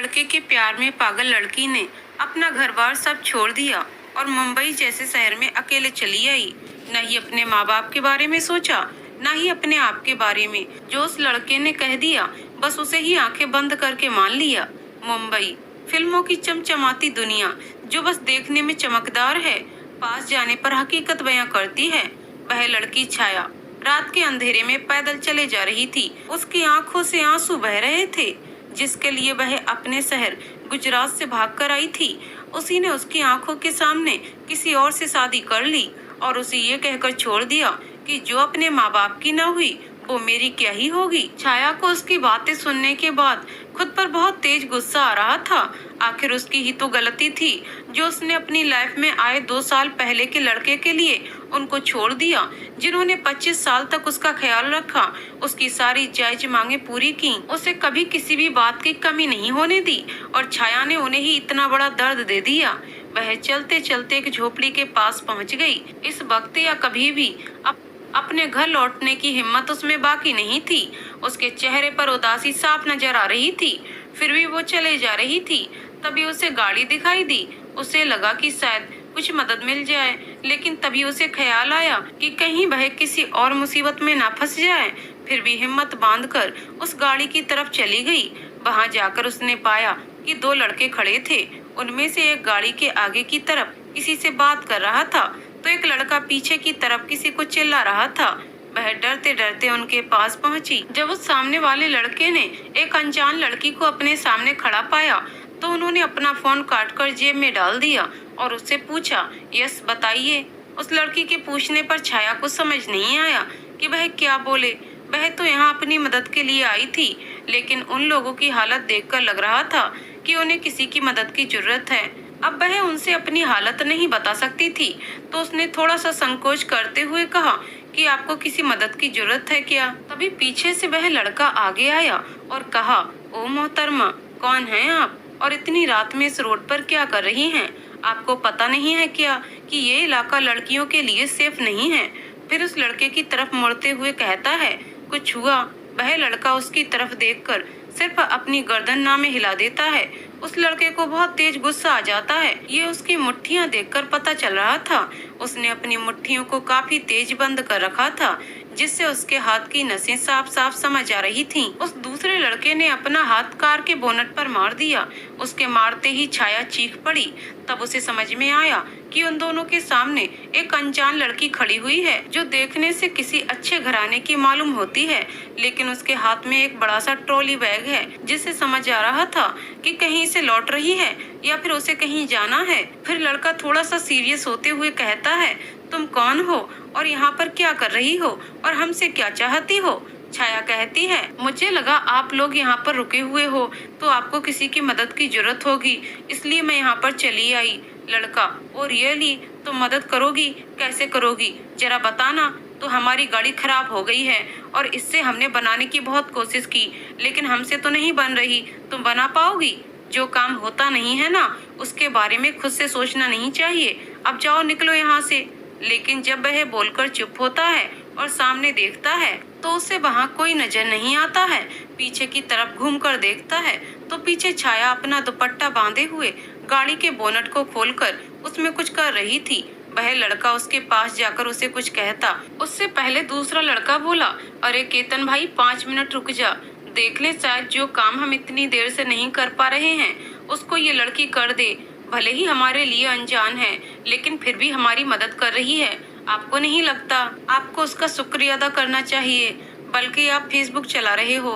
लड़के के प्यार में पागल लड़की ने अपना घर-बार सब छोड़ दिया और मुंबई जैसे शहर में अकेले चली आई। न ही अपने माँ बाप के बारे में सोचा, न ही अपने आप के बारे में। जो उस लड़के ने कह दिया, बस उसे ही आंखें बंद करके मान लिया। मुंबई, फिल्मों की चमचमाती दुनिया जो बस देखने में चमकदार है, पास जाने पर हकीकत बयां करती है। वह लड़की छाया रात के अंधेरे में पैदल चले जा रही थी। उसकी आंखों से आंसू बह रहे थे। जिसके लिए वह अपने शहर गुजरात से भागकर आई थी, उसी ने उसकी आंखों के सामने किसी और से शादी कर ली और उसे ये कहकर छोड़ दिया कि जो अपने माँ बाप की न हुई वो मेरी क्या ही होगी। छाया को उसकी बातें सुनने के बाद खुद पर बहुत तेज गुस्सा आ रहा था। आखिर उसकी ही तो गलती थी जो उसने अपनी लाइफ में आए 2 साल पहले के लड़के के लिए उनको छोड़ दिया, जिन्होंने 25 साल तक उसका ख्याल रखा, उसकी सारी जायज मांगे पूरी की, उसे कभी किसी भी बात की कमी नहीं होने दी। और छाया ने उन्हें ही इतना बड़ा दर्द दे दिया। वह चलते चलते एक झोपड़ी के पास पहुंच गई। इस वक्त या कभी भी अपने घर लौटने की हिम्मत उसमें बाकी नहीं थी। उसके चेहरे पर उदासी साफ नजर आ रही थी। फिर भी वो चले जा रही थी। तभी उसे गाड़ी दिखाई दी। उसे लगा कि शायद कुछ मदद मिल जाए, लेकिन तभी उसे ख्याल आया कि कहीं वह किसी और मुसीबत में ना फंस जाए। फिर भी हिम्मत बांधकर उस गाड़ी की तरफ चली गई। वहां जाकर उसने पाया कि 2 लड़के खड़े थे। उनमें से एक गाड़ी के आगे की तरफ किसी से बात कर रहा था, तो एक लड़का पीछे की तरफ किसी को चिल्ला रहा था। वह डरते डरते उनके पास पहुंची। जब उस सामने वाले लड़के ने एक अनजान लड़की को अपने सामने खड़ा पाया, तो उन्होंने अपना फोन काटकर जेब में डाल दिया और उससे पूछा, यस बताइए। उस लड़की के पूछने पर छाया को समझ नहीं आया कि वह क्या बोले। वह तो यहाँ अपनी मदद के लिए आई थी, लेकिन उन लोगों की हालत देखकर लग रहा था कि उन्हें किसी की मदद की जरूरत है। अब वह उनसे अपनी हालत नहीं बता सकती थी, तो उसने थोड़ा सा संकोच करते हुए कहा कि आपको किसी मदद की जरूरत है क्या? तभी पीछे से वह लड़का आगे आया और कहा, ओ मोहतरमा, कौन हैं आप और इतनी रात में इस रोड पर क्या कर रही हैं? आपको पता नहीं है क्या कि ये इलाका लड़कियों के लिए सेफ नहीं है? फिर उस लड़के की तरफ मुड़ते हुए कहता है, कुछ हुआ? वह लड़का उसकी तरफ देखकर सिर्फ अपनी गर्दन ना में हिला देता है। उस लड़के को बहुत तेज गुस्सा आ जाता है। ये उसकी मुट्ठियां देखकर पता चल रहा था। उसने अपनी मुट्ठियों को काफी तेज बंद कर रखा था, जिससे उसके हाथ की नसें साफ साफ समझ आ रही थीं। उस दूसरे लड़के ने अपना हाथ कार के बोनट पर मार दिया। उसके मारते ही छाया चीख पड़ी। तब उसे समझ में आया कि उन दोनों के सामने एक अनजान लड़की खड़ी हुई है, जो देखने से किसी अच्छे घराने की मालूम होती है, लेकिन उसके हाथ में एक बड़ा सा ट्रॉली बैग है, जिससे समझ आ रहा था कि कहीं से लौट रही है या फिर उसे कहीं जाना है। फिर लड़का थोड़ा सा सीरियस होते हुए कहता है, तुम कौन हो और यहाँ पर क्या कर रही हो और हमसे क्या चाहती हो? छाया कहती है, मुझे लगा आप लोग यहाँ पर रुके हुए हो तो आपको किसी की मदद की जरूरत होगी, इसलिए मैं यहाँ पर चली आई। लड़का, ओ रियली? तो मदद करोगी? कैसे करोगी जरा बताना। तो हमारी गाड़ी खराब हो गई है और इससे हमने बनाने की बहुत कोशिश की, लेकिन हमसे तो नहीं बन रही। तुम बना पाओगी? जो काम होता नहीं है ना, उसके बारे में खुद से सोचना नहीं चाहिए। अब जाओ, निकलो यहाँ से। लेकिन जब वह बोलकर चुप होता है और सामने देखता है, तो उसे वहाँ कोई नजर नहीं आता है। पीछे की तरफ घूमकर देखता है तो पीछे छाया अपना दुपट्टा बांधे हुए गाड़ी के बोनट को खोलकर उसमें कुछ कर रही थी। वह लड़का उसके पास जाकर उसे कुछ कहता, उससे पहले दूसरा लड़का बोला, अरे केतन भाई, 5 मिनट रुक जा, देख ले, शायद जो काम हम इतनी देर से नहीं कर पा रहे हैं उसको ये लड़की कर दे। भले ही हमारे लिए अनजान है, लेकिन फिर भी हमारी मदद कर रही है। आपको नहीं लगता आपको उसका शुक्रिया अदा करना चाहिए? बल्कि आप फेसबुक चला रहे हो।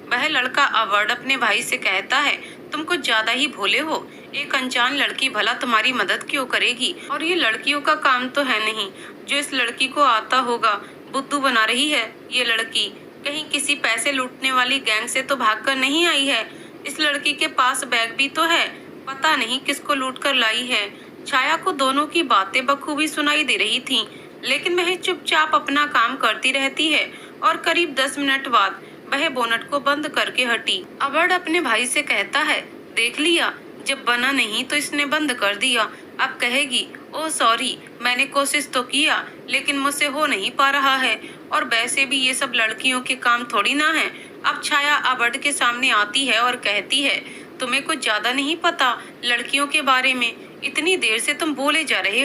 वह लड़का अवर्ड अपने भाई से कहता है, तुम कुछ ज्यादा ही भोले हो। एक अनजान लड़की भला तुम्हारी मदद क्यों करेगी? और ये लड़कियों का काम तो है नहीं। जो इस लड़की को आता होगा, बुद्धू बना रही है ये लड़की। कहीं किसी पैसे लूटने वाली गैंग से तो भागकर नहीं आई है। इस लड़की के पास बैग भी तो है, पता नहीं किसको लूट कर लाई है। छाया को दोनों की बातें बखूबी सुनाई दे रही थीं, लेकिन वह चुपचाप अपना काम करती रहती है और करीब 10 मिनट बाद वह बोनट को बंद करके हटी। अवर्ड अपने भाई से कहता है, देख लिया, जब बना नहीं तो इसने बंद कर दिया। अब कहेगी, ओह सॉरी, मैंने कोशिश तो किया लेकिन मुझसे हो नहीं पा रहा है, और वैसे भी ये सब लड़कियों के काम थोड़ी ना है। अब छाया अवर्ड के सामने आती है और कहती है, तुम्हें कुछ ज्यादा नहीं पता लड़कियों के बारे में। इतनी देर से तुम बोले जा रहे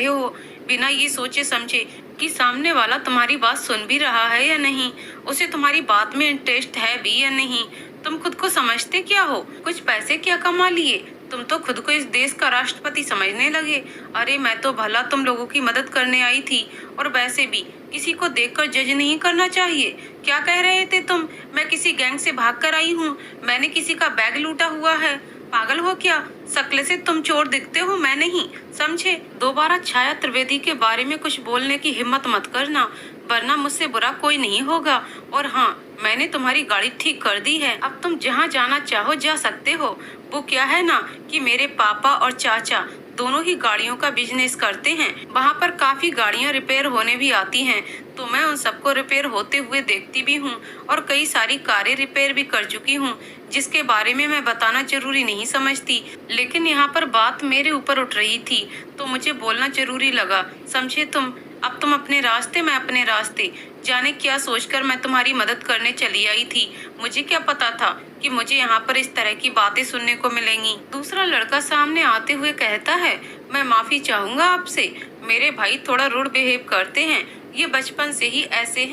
हो बिना ये सोचे समझे कि सामने वाला तुम्हारी बात सुन भी रहा है या नहीं, उसे तुम्हारी बात में इंटरेस्ट है भी या नहीं। तुम खुद को समझते क्या हो? कुछ पैसे क्या कमा लिए? तुम तो खुद को इस देश का राष्ट्रपति समझने लगे। अरे मैं तो भला तुम लोगों की मदद करने आई थी, और वैसे भी किसी को देखकर जज नहीं करना चाहिए। क्या कह रहे थे तुम? मैं किसी गैंग से भाग कर आई हूँ, मैंने किसी का बैग लूटा हुआ है। पागल हो क्या? शक्ल से तुम चोर दिखते हो, मैं नहीं, समझे? दोबारा छाया त्रिवेदी के बारे में कुछ बोलने की हिम्मत मत करना, वरना मुझसे बुरा कोई नहीं होगा। और हाँ, मैंने तुम्हारी गाड़ी ठीक कर दी है, अब तुम जहाँ जाना चाहो जा सकते हो। वो क्या है ना कि मेरे पापा और चाचा दोनों ही गाड़ियों का बिजनेस करते हैं। वहाँ पर काफी गाड़ियाँ रिपेयर होने भी आती हैं, तो मैं उन सबको रिपेयर होते हुए देखती भी हूँ, और कई सारी कारें रिपेयर भी कर चुकी हूँ, जिसके बारे में मैं बताना जरूरी नहीं समझती। लेकिन यहाँ पर बात मेरे ऊपर उठ रही थी, तो मुझे बोलना जरूरी लगा, समझे तुम? अब तुम अपने रास्ते, मैं अपने रास्ते। जाने क्या सोचकर मैं तुम्हारी मदद करने चली आई थी। मुझे क्या पता था कि मुझे यहाँ पर इस तरह की बातें सुनने को मिलेंगी। दूसरा लड़का सामने आते हुए कहता है, मैं माफी चाहूंगा आपसे, मेरे भाई थोड़ा रूड बिहेव करते हैं। ये बचपन से ही ऐसे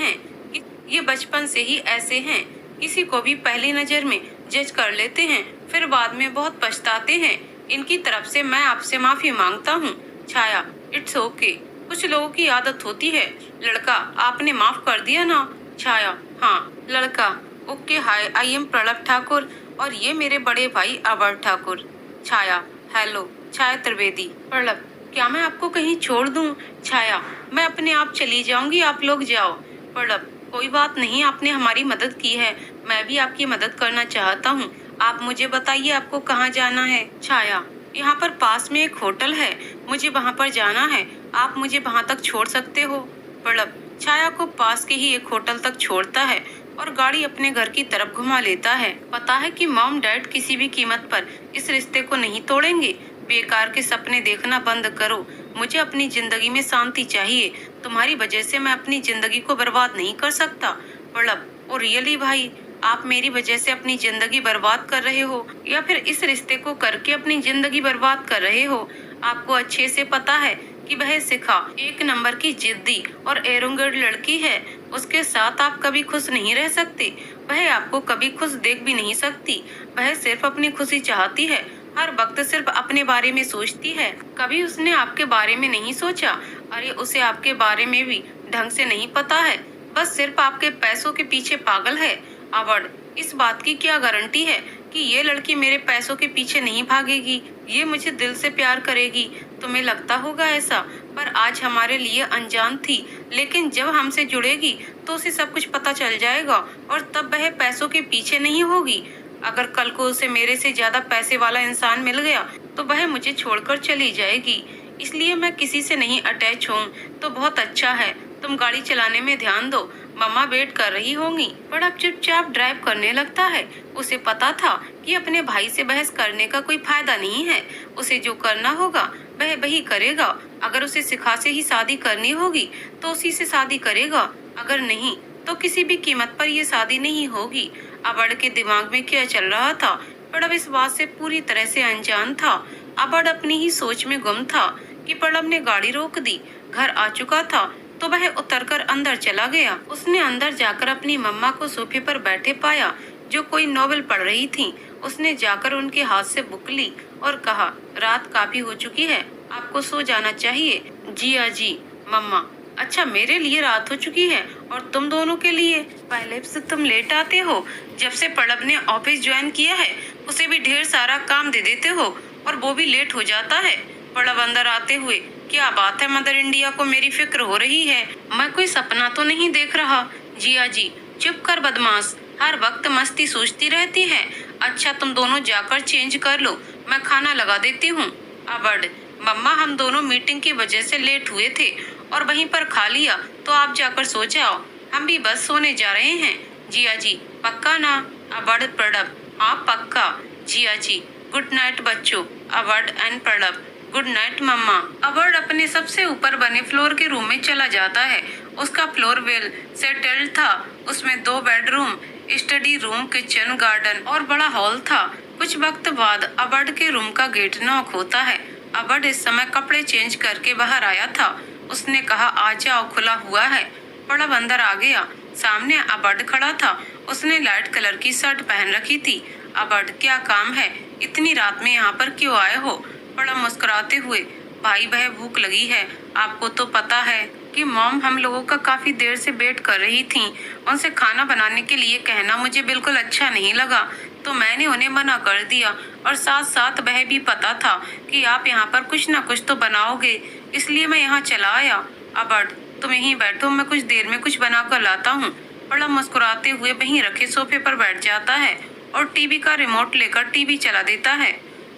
हैं, किसी को भी पहली नजर में जज कर लेते हैं, फिर बाद में बहुत पछताते हैं। इनकी तरफ से मैं आपसे माफी मांगता हूँ। छाया, इट्स ओके, कुछ लोगों की आदत होती है। लड़का, आपने माफ कर दिया ना? छाया, हाँ। लड़का, okay, hi, I am Pranab Thakur, और ये मेरे बड़े भाई अवर ठाकुर। छाया, हेलो। छाया त्रिवेदी, प्रणब, क्या मैं आपको कहीं छोड़ दूं? छाया, मैं अपने आप चली जाऊंगी, आप लोग जाओ। प्रणब, कोई बात नहीं, आपने हमारी मदद की है, मैं भी आपकी मदद करना चाहता हूँ। आप मुझे बताइए आपको कहाँ जाना है? छाया, यहाँ पर पास में एक होटल है, मुझे वहाँ पर जाना है, आप मुझे वहाँ तक छोड़ सकते हो? प्रणब छाया को पास के ही एक होटल तक छोड़ता है और गाड़ी अपने घर की तरफ घुमा लेता है। पता है कि मॉम डैड किसी भी कीमत पर इस रिश्ते को नहीं तोड़ेंगे। बेकार के सपने देखना बंद करो, मुझे अपनी जिंदगी में शांति चाहिए। तुम्हारी वजह से मैं अपनी जिंदगी को बर्बाद नहीं कर सकता। प्रणब, ओ रियली भाई, आप मेरी वजह से अपनी जिंदगी बर्बाद कर रहे हो, या फिर इस रिश्ते को करके अपनी जिंदगी बर्बाद कर रहे हो? आपको अच्छे से पता है कि वह शिखा एक नंबर की जिद्दी और एरोगेंट लड़की है, उसके साथ आप कभी खुश नहीं रह सकते। वह आपको कभी खुश देख भी नहीं सकती। वह सिर्फ अपनी खुशी चाहती है, हर वक्त सिर्फ अपने बारे में सोचती है। कभी उसने आपके बारे में नहीं सोचा। अरे उसे आपके बारे में भी ढंग से नहीं पता है, बस सिर्फ आपके पैसों के पीछे पागल है। अवॉर्ड, इस बात की क्या गारंटी है कि ये लड़की मेरे पैसों के पीछे नहीं भागेगी? ये मुझे दिल से प्यार करेगी। तुम्हें लगता होगा ऐसा, पर आज हमारे लिए अनजान थी, लेकिन जब हमसे जुड़ेगी तो उसे सब कुछ पता चल जाएगा, और तब वह पैसों के पीछे नहीं होगी। अगर कल को उसे मेरे से ज्यादा पैसे वाला इंसान मिल गया तो वह मुझे छोड़कर चली जाएगी। इसलिए मैं किसी से नहीं अटैच हूँ। तो बहुत अच्छा है, तुम गाड़ी चलाने में ध्यान दो, मम्मा वेट कर रही होंगी। पर अब चुपचाप ड्राइव करने लगता है। उसे पता था कि अपने भाई से बहस करने का कोई फायदा नहीं है। उसे जो करना होगा वह वही करेगा। अगर उसे शिखा से ही शादी करनी होगी तो उसी से शादी करेगा, अगर नहीं तो किसी भी कीमत पर ये शादी नहीं होगी। अबड़ के दिमाग में क्या चल रहा था, प्रणब इस बात से पूरी तरह से अनजान था। अबड़ अपनी ही सोच में गुम था कि प्रणब ने गाड़ी रोक दी। घर आ चुका था तो वह उतरकर अंदर चला गया। उसने अंदर जाकर अपनी मम्मा को सोफे पर बैठे पाया, जो कोई नॉवेल पढ़ रही थी। उसने जाकर उनके हाथ से बुक ली और कहा, रात काफी हो चुकी है, आपको सो जाना चाहिए। जी जी मम्मा। अच्छा, मेरे लिए रात हो चुकी है और तुम दोनों के लिए? पहले से तुम लेट आते हो। जब से प्रणब ने ऑफिस ज्वाइन किया है उसे भी ढेर सारा काम दे देते हो और वो भी लेट हो जाता है। प्रणब अंदर आते हुए, क्या बात है मदर इंडिया को मेरी फिक्र हो रही है? मैं कोई सपना तो नहीं देख रहा? जिया जी, चुप कर बदमाश, हर वक्त मस्ती सोचती रहती है। अच्छा, तुम दोनों जाकर चेंज कर लो, मैं खाना लगा देती हूँ। अबड़, मम्मा हम दोनों मीटिंग की वजह से लेट हुए थे और वहीं पर खा लिया, तो आप जाकर सो जाओ, हम भी बस सोने जा रहे हैं। जिया जी, पक्का ना? अबड़ प्रणब, आप पक्का? जिया जी, गुड नाइट बच्चों। अबड़ एंड प्रणब, गुड नाइट मम्मा। अबड़ अपने सबसे ऊपर बने फ्लोर के रूम में चला जाता है। उसका फ्लोर वेल सेटल्ड था। उसमें 2 bedroom, study room, kitchen, garden और बड़ा हॉल था। कुछ वक्त बाद अबड के रूम का गेट नॉक होता है। अबड इस समय कपड़े चेंज करके बाहर आया था। उसने कहा, आ जाओ, खुला हुआ है। पड़ब अंदर आ गया। सामने अबड खड़ा था। उसने लाइट कलर की शर्ट पहन रखी थी। अबड, क्या काम है? इतनी रात में यहाँ पर क्यों आए हो? पड़ब मुस्कुराते हुए, भाई बह भूख लगी है। आपको तो पता है कि मॉम हम लोगों का काफी देर से वेट कर रही थीं। उनसे खाना बनाने के लिए कहना मुझे बिल्कुल अच्छा नहीं लगा, तो मैंने उन्हें मना कर दिया। और साथ साथ वह भी पता था कि आप यहाँ पर कुछ न कुछ तो बनाओगे, इसलिए मैं यहाँ चला आया। अबड, तुम यहीं बैठो, मैं कुछ देर में कुछ बना कर लाता हूँ। पड़ब मुस्कुराते हुए वहीं रखे सोफे पर बैठ जाता है और टीवी का रिमोट लेकर टीवी चला देता है।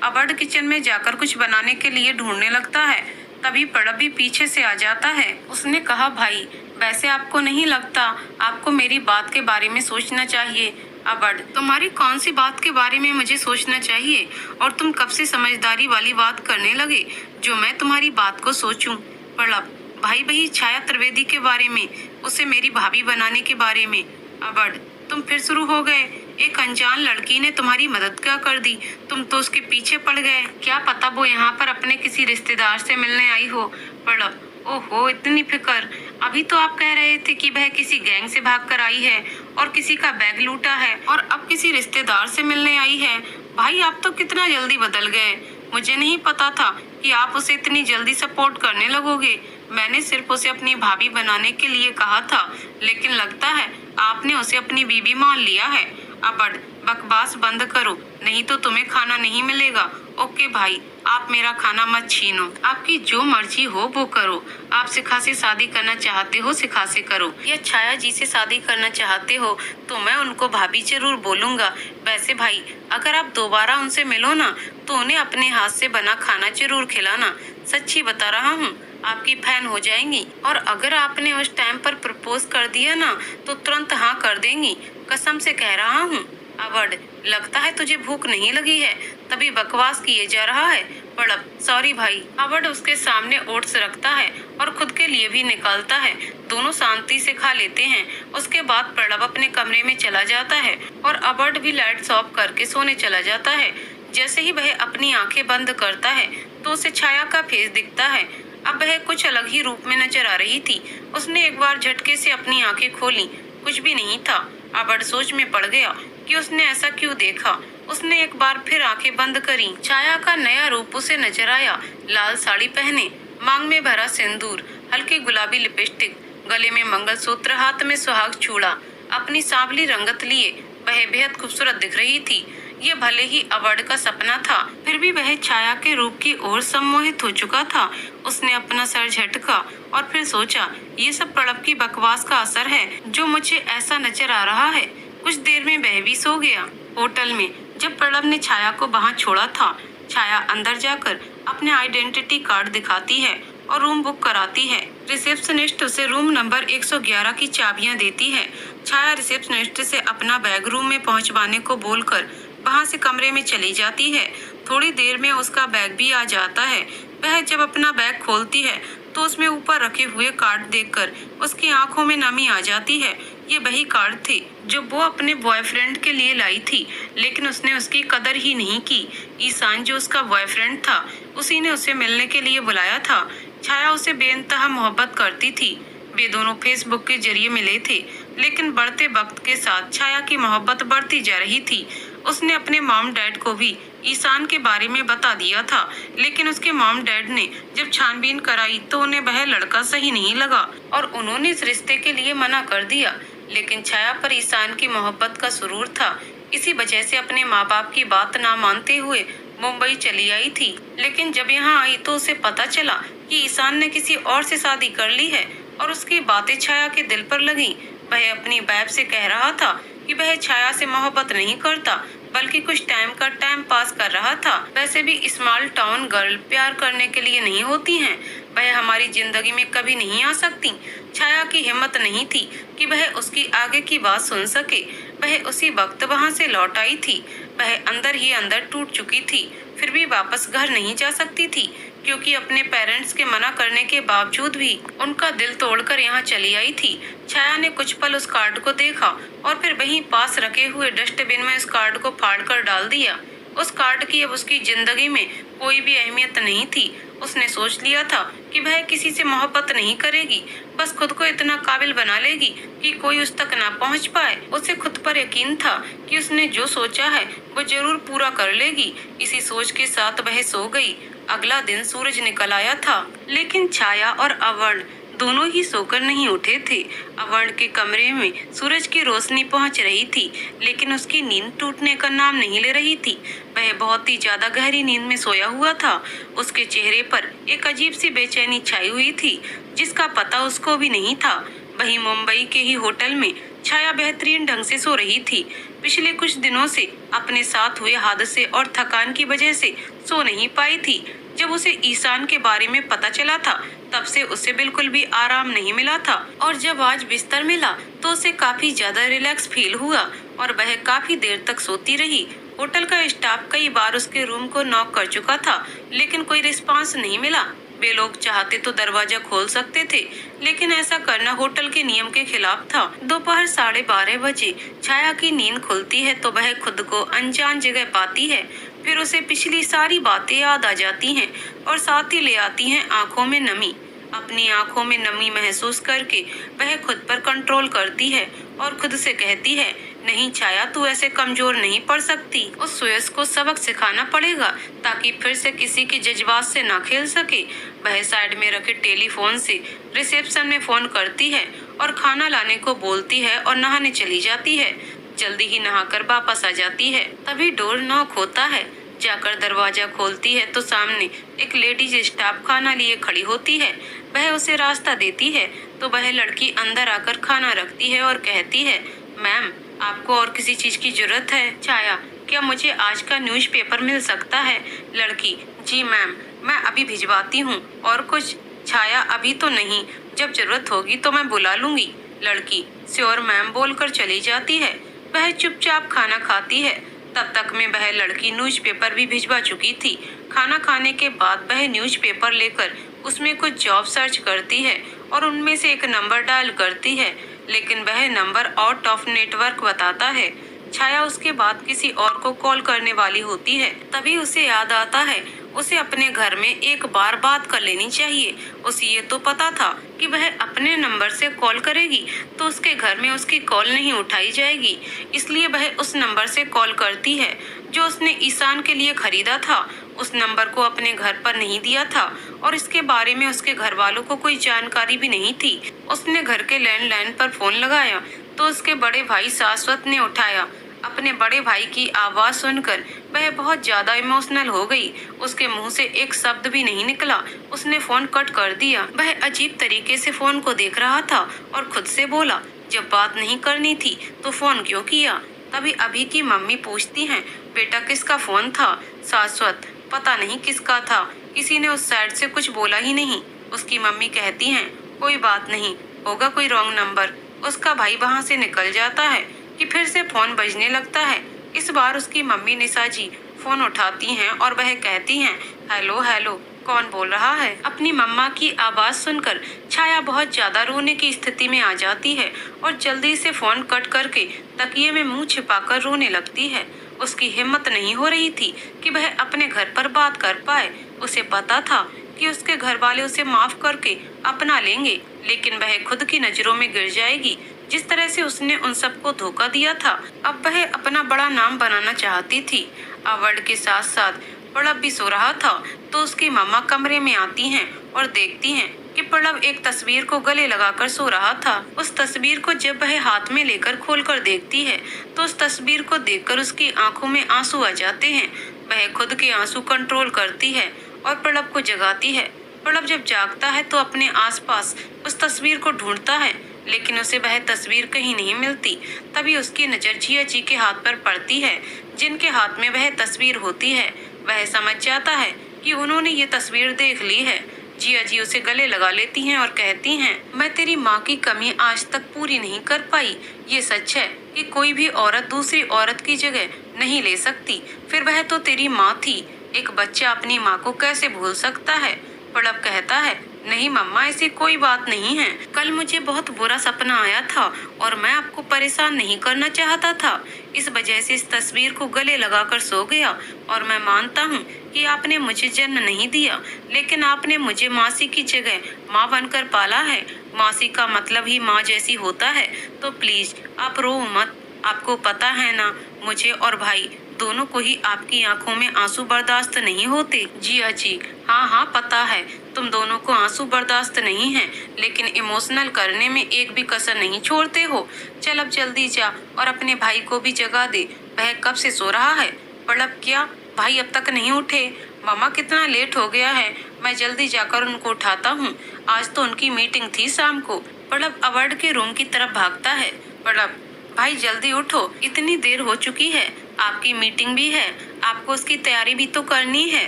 अबड किचन में जाकर कुछ बनाने के लिए ढूंढने लगता है। तभी पड़ब भी पीछे से आ जाता है। उसने कहा, भाई, वैसे आपको नहीं लगता आपको मेरी बात के बारे में सोचना चाहिए? अबड, तुम्हारी कौन सी बात के बारे में मुझे सोचना चाहिए? और तुम कब से समझदारी वाली बात करने लगे जो मैं तुम्हारी बात को सोचूं? पड़ब, भाई, वही छाया त्रिवेदी के बारे में, उसे मेरी भाभी बनाने के बारे में। अबड, तुम फिर शुरू हो गए। एक अनजान लड़की ने तुम्हारी मदद क्या कर दी? तुम तो उसके पीछे पड़ गए। क्या पता वो यहाँ पर अपने किसी रिश्तेदार से मिलने आई हो। पड़ब, ओहो, इतनी फिक्र। अभी तो आप कह रहे थे कि वह किसी गैंग से भागकर आई है और किसी का बैग लूटा है, और अब किसी रिश्तेदार से मिलने आई है। भाई, आप तो कितना जल्दी बदल गए। मुझे नहीं पता था कि आप उसे इतनी जल्दी सपोर्ट करने लगोगे। मैंने सिर्फ उसे अपनी भाभी बनाने के लिए कहा था, लेकिन लगता है आपने उसे अपनी बीवी मान लिया है। अबड, बकवास बंद करो, नहीं तो तुम्हें खाना नहीं मिलेगा। ओके भाई, आप मेरा खाना मत छीनो। आपकी जो मर्जी हो वो करो। आप शिखा से शादी करना चाहते हो, शिखा से करो, या छाया जी से शादी करना चाहते हो तो मैं उनको भाभी जरूर बोलूंगा। वैसे भाई, अगर आप दोबारा उनसे मिलो ना तो उन्हें अपने हाथ से बना खाना जरूर खिलाना। सच्ची बता रहा हूँ, आपकी फैन हो जाएंगी। और अगर आपने उस टाइम पर प्रपोज कर दिया ना तो तुरंत हाँ कर देंगी, कसम से कह रहा हूँ। अबड, लगता है तुझे भूख नहीं लगी है, तभी बकवास किए जा रहा है। पड़ब, सॉरी भाई। अबड उसके सामने ओट्स रखता है और खुद के लिए भी निकालता है। दोनों शांति से खा लेते हैं। उसके बाद पड़ब अपने कमरे में चला जाता है और अबड भी लाइट्स ऑफ करके सोने चला जाता है। जैसे ही वह अपनी आंखें बंद करता है तो उसे छाया का फेस दिखता है। अब वह कुछ अलग ही रूप में नजर आ रही थी। उसने एक बार झटके से अपनी आंखें खोली, कुछ भी नहीं था। अबड सोच में पड़ गया कि उसने ऐसा क्यों देखा। उसने एक बार फिर आंखें बंद करी। छाया का नया रूप उसे नजर आया। लाल साड़ी पहने, मांग में भरा सिंदूर, हल्की गुलाबी लिपस्टिक, गले में मंगलसूत्र, हाथ में सुहाग चूड़ा, अपनी सांवली रंगत लिए वह बेहद खूबसूरत दिख रही थी। ये भले ही अबड का सपना था, फिर भी वह छाया के रूप की ओर सम्मोहित हो चुका था। उसने अपना सर झटका और फिर सोचा, ये सब पड़ब की बकवास का असर है जो मुझे ऐसा नजर आ रहा है। कुछ देर में वह भी सो गया। होटल में जब पड़ब ने छाया को वहाँ छोड़ा था, छाया अंदर जाकर अपने आइडेंटिटी कार्ड दिखाती है और रूम बुक कराती है। रिसेप्शनिस्ट उसे रूम नंबर 111 की चाबियां देती है। छाया रिसेप्शनिस्ट से अपना बैग रूम में पहुंचवाने को बोलकर वहां से कमरे में चली जाती है। थोड़ी देर में उसका बैग भी आ जाता है। वह जब अपना बैग खोलती है तो उसमें ऊपर रखे हुए कार्ड देखकर उसकी आंखों में नमी आ जाती है। ये वही कार्ड थे जो वो अपने बॉयफ्रेंड के लिए लाई थी, लेकिन उसने उसकी कदर ही नहीं की। ईशान जो उसका बॉयफ्रेंड था, उसी ने उसे मिलने के लिए बुलाया था। छाया उसे बेइंतहा मोहब्बत करती थी। वे दोनों फेसबुक के जरिए मिले थे, लेकिन बढ़ते वक्त के साथ छाया की मोहब्बत बढ़ती जा रही थी। उसने अपने मॉम डैड को भी ईशान के बारे में बता दिया था, लेकिन उसके मॉम डैड ने जब छानबीन कराई तो उन्हें वह लड़का सही नहीं लगा और उन्होंने इस रिश्ते के लिए मना कर दिया। लेकिन छाया पर ईशान की मोहब्बत का सुरूर था। इसी वजह से अपने माँ बाप की बात ना मानते हुए मुंबई चली आई थी। लेकिन जब यहाँ आई तो उसे पता चला कि ईशान ने किसी और से शादी कर ली है और उसकी बातें छाया के दिल पर लगी। वह अपनी बैब से कह रहा था कि वह छाया से मोहब्बत नहीं करता, बल्कि कुछ टाइम पास कर रहा था। वैसे भी स्मॉल टाउन गर्ल प्यार करने के लिए नहीं होती हैं। वह हमारी जिंदगी में कभी नहीं आ सकती। छाया की हिम्मत नहीं थी कि वह उसकी आगे की बात सुन सके। वह उसी वक्त वहां से लौट आई थी। वह अंदर ही अंदर टूट चुकी थी, फिर भी वापस घर नहीं जा सकती थी, क्योंकि अपने पेरेंट्स के मना करने के बावजूद भी उनका दिल तोड़कर यहाँ चली आई थी। छाया ने कुछ पल उस कार्ड को देखा और फिर वहीं पास रखे हुए डस्टबिन में उस कार्ड को फाड़कर डाल दिया। उस कार्ड की अब उसकी जिंदगी में कोई भी अहमियत नहीं थी। उसने सोच लिया था कि वह किसी से मोहब्बत नहीं करेगी, बस खुद को इतना काबिल बना लेगी कि कोई उस तक ना पहुंच पाए। उसे खुद पर यकीन था कि उसने जो सोचा है वो जरूर पूरा कर लेगी। इसी सोच के साथ वह सो गई। अगला दिन सूरज निकल आया था, लेकिन छाया और अवर्ण दोनों ही सोकर नहीं उठे थे। अवर्ण के कमरे में सूरज की रोशनी पहुंच रही थी, लेकिन उसकी नींद टूटने का नाम नहीं ले रही थी। वह बहुत ही ज्यादा गहरी नींद में सोया हुआ था। उसके चेहरे पर एक अजीब सी बेचैनी छाई हुई थी, जिसका पता उसको भी नहीं था। वहीं मुंबई के ही होटल में छाया बेहतरीन ढंग से सो रही थी। पिछले कुछ दिनों से अपने साथ हुए हादसे और थकान की वजह से सो नहीं पाई थी। जब उसे ईशान के बारे में पता चला था, तब से उसे बिल्कुल भी आराम नहीं मिला था, और जब आज बिस्तर मिला तो उसे काफी ज्यादा रिलैक्स फील हुआ और वह काफी देर तक सोती रही। होटल का स्टाफ कई बार उसके रूम को नॉक कर चुका था, लेकिन कोई रिस्पांस नहीं मिला। वे लोग चाहते तो दरवाजा खोल सकते थे, लेकिन ऐसा करना होटल के नियम के खिलाफ था। दोपहर 12:30 बजे छाया की नींद खुलती है तो वह खुद को अनजान जगह पाती है। फिर उसे पिछली सारी बातें याद आ जाती हैं और साथ ही ले आती हैं आंखों में नमी। अपनी आंखों में नमी महसूस करके वह खुद पर कंट्रोल करती है और खुद से कहती है, नहीं छाया, तू ऐसे कमजोर नहीं पड़ सकती। उस सुयस को सबक सिखाना पड़ेगा ताकि फिर से किसी के जज्बात से ना खेल सके। वह साइड में रखे टेलीफोन से रिसेप्शन में फोन करती है और खाना लाने को बोलती है और नहाने चली जाती है। जल्दी ही नहाकर वापस आ जाती है। तभी डोर नॉक होता है। जाकर दरवाजा खोलती है तो सामने एक लेडीज स्टाफ खाना लिए खड़ी होती है। वह उसे रास्ता देती है तो वह लड़की अंदर आकर खाना रखती है और कहती है, मैम, आपको और किसी चीज की जरूरत है? छाया, क्या मुझे आज का न्यूज़पेपर मिल सकता है? लड़की, जी मैम, मैं अभी भिजवाती हूँ। और कुछ? छाया, अभी तो नहीं, जब जरूरत होगी तो मैं बुला लूंगी। लड़की, श्योर मैम, बोलकर चली जाती है। वह चुपचाप खाना खाती है। तब तक में वह लड़की न्यूज़पेपर भी भिजवा चुकी थी। खाना खाने के बाद वह न्यूज़पेपर लेकर उसमें कुछ जॉब सर्च करती है और उनमें से एक नंबर डायल करती है, लेकिन वह नंबर आउट ऑफ नेटवर्क बताता है। छाया उसके बाद किसी और को कॉल करने वाली होती है। तभी उसे याद आता है उसे अपने घर में एक बार बात कर लेनी चाहिए। उसे ये तो पता था कि वह अपने नंबर से कॉल करेगी तो उसके घर में उसकी कॉल नहीं उठाई जाएगी, इसलिए वह उस नंबर से कॉल करती है जो उसने ईशान के लिए खरीदा था। उस नंबर को अपने घर पर नहीं दिया था और इसके बारे में उसके घर वालों को कोई जानकारी भी नहीं थी। उसने घर के लैंडलाइन पर फोन लगाया तो उसके बड़े भाई शाश्वत ने उठाया। अपने बड़े भाई की आवाज सुनकर वह बहुत ज्यादा इमोशनल हो गई। उसके मुंह से एक शब्द भी नहीं निकला। उसने फोन कट कर दिया। वह अजीब तरीके से फोन को देख रहा था और खुद से बोला, जब बात नहीं करनी थी तो फोन क्यों किया? तभी अभी की मम्मी पूछती हैं, बेटा किसका फोन था? शाश्वत, पता नहीं किसका था, किसी ने उस साइड से कुछ बोला ही नहीं। उसकी मम्मी कहती हैं, कोई बात नहीं, होगा कोई रॉन्ग नंबर। उसका भाई वहाँ से निकल जाता है कि फिर से फोन बजने लगता है। इस बार उसकी मम्मी निशा जी फोन उठाती हैं और वह कहती हैं, हेलो हेलो, कौन बोल रहा है? अपनी मम्मा की आवाज सुनकर छाया बहुत ज्यादा रोने की स्थिति में आ जाती है और जल्दी से फोन कट करके तकिए में मुंह छिपाकर रोने लगती है। उसकी हिम्मत नहीं हो रही थी कि वह अपने घर पर बात कर पाए। उसे पता था कि उसके घर वाले उसे माफ करके अपना लेंगे, लेकिन वह खुद की नजरों में गिर जाएगी। जिस तरह से उसने उन सबको धोखा दिया था, अब वह अपना बड़ा नाम बनाना चाहती थी। अवर्ण के साथ साथ प्रणव भी सो रहा था तो उसकी मम्मा कमरे में आती हैं और देखती हैं कि प्रणव एक तस्वीर को गले लगाकर सो रहा था। उस तस्वीर को जब वह हाथ में लेकर खोलकर देखती है तो उस तस्वीर को देखकर उसकी आंखों में आंसू आ जाते हैं। वह खुद के आंसू कंट्रोल करती है और प्रणव को जगाती है। प्रणव जब जागता है तो अपने आसपास उस तस्वीर को ढूंढता है, लेकिन उसे वह तस्वीर कहीं नहीं मिलती। तभी उसकी नजर जिया जी के हाथ पर पड़ती है, जिनके हाथ में वह तस्वीर होती है। वह समझ जाता है कि उन्होंने ये तस्वीर देख ली है। जिया जी उसे गले लगा लेती हैं और कहती हैं, मैं तेरी माँ की कमी आज तक पूरी नहीं कर पाई। ये सच है कि कोई भी औरत दूसरी औरत की जगह नहीं ले सकती, फिर वह तो तेरी माँ थी। एक बच्चा अपनी माँ को कैसे भूल सकता है? प्रणव कहता है, नहीं मम्मा, ऐसी कोई बात नहीं है। कल मुझे बहुत बुरा सपना आया था और मैं आपको परेशान नहीं करना चाहता था। इस वजह से इस तस्वीर को गले लगाकर सो गया। और मैं मानता हूँ कि आपने मुझे जन्म नहीं दिया, लेकिन आपने मुझे मासी की जगह माँ बनकर पाला है। मासी का मतलब ही माँ जैसी होता है। तो प्लीज आप रो मत। आपको पता है ना, मुझे और भाई दोनों को ही आपकी आंखों में आंसू बर्दाश्त नहीं होते। जिया जी, हाँ हाँ पता है, तुम दोनों को आंसू बर्दाश्त नहीं है, लेकिन इमोशनल करने में एक भी कसर नहीं छोड़ते हो। चल अब जल्दी जा और अपने भाई को भी जगा दे। वह कब से सो रहा है। पड़ब क्या, भाई अब तक नहीं उठे। मामा कितना लेट हो गया है, मैं जल्दी जाकर उनको उठाता हूँ। आज तो उनकी मीटिंग थी शाम को। पड़ब अवार्ड के रूम की तरफ भागता है। पड़ब, भाई जल्दी उठो, इतनी देर हो चुकी है। आपकी मीटिंग भी है, आपको उसकी तैयारी भी तो करनी है।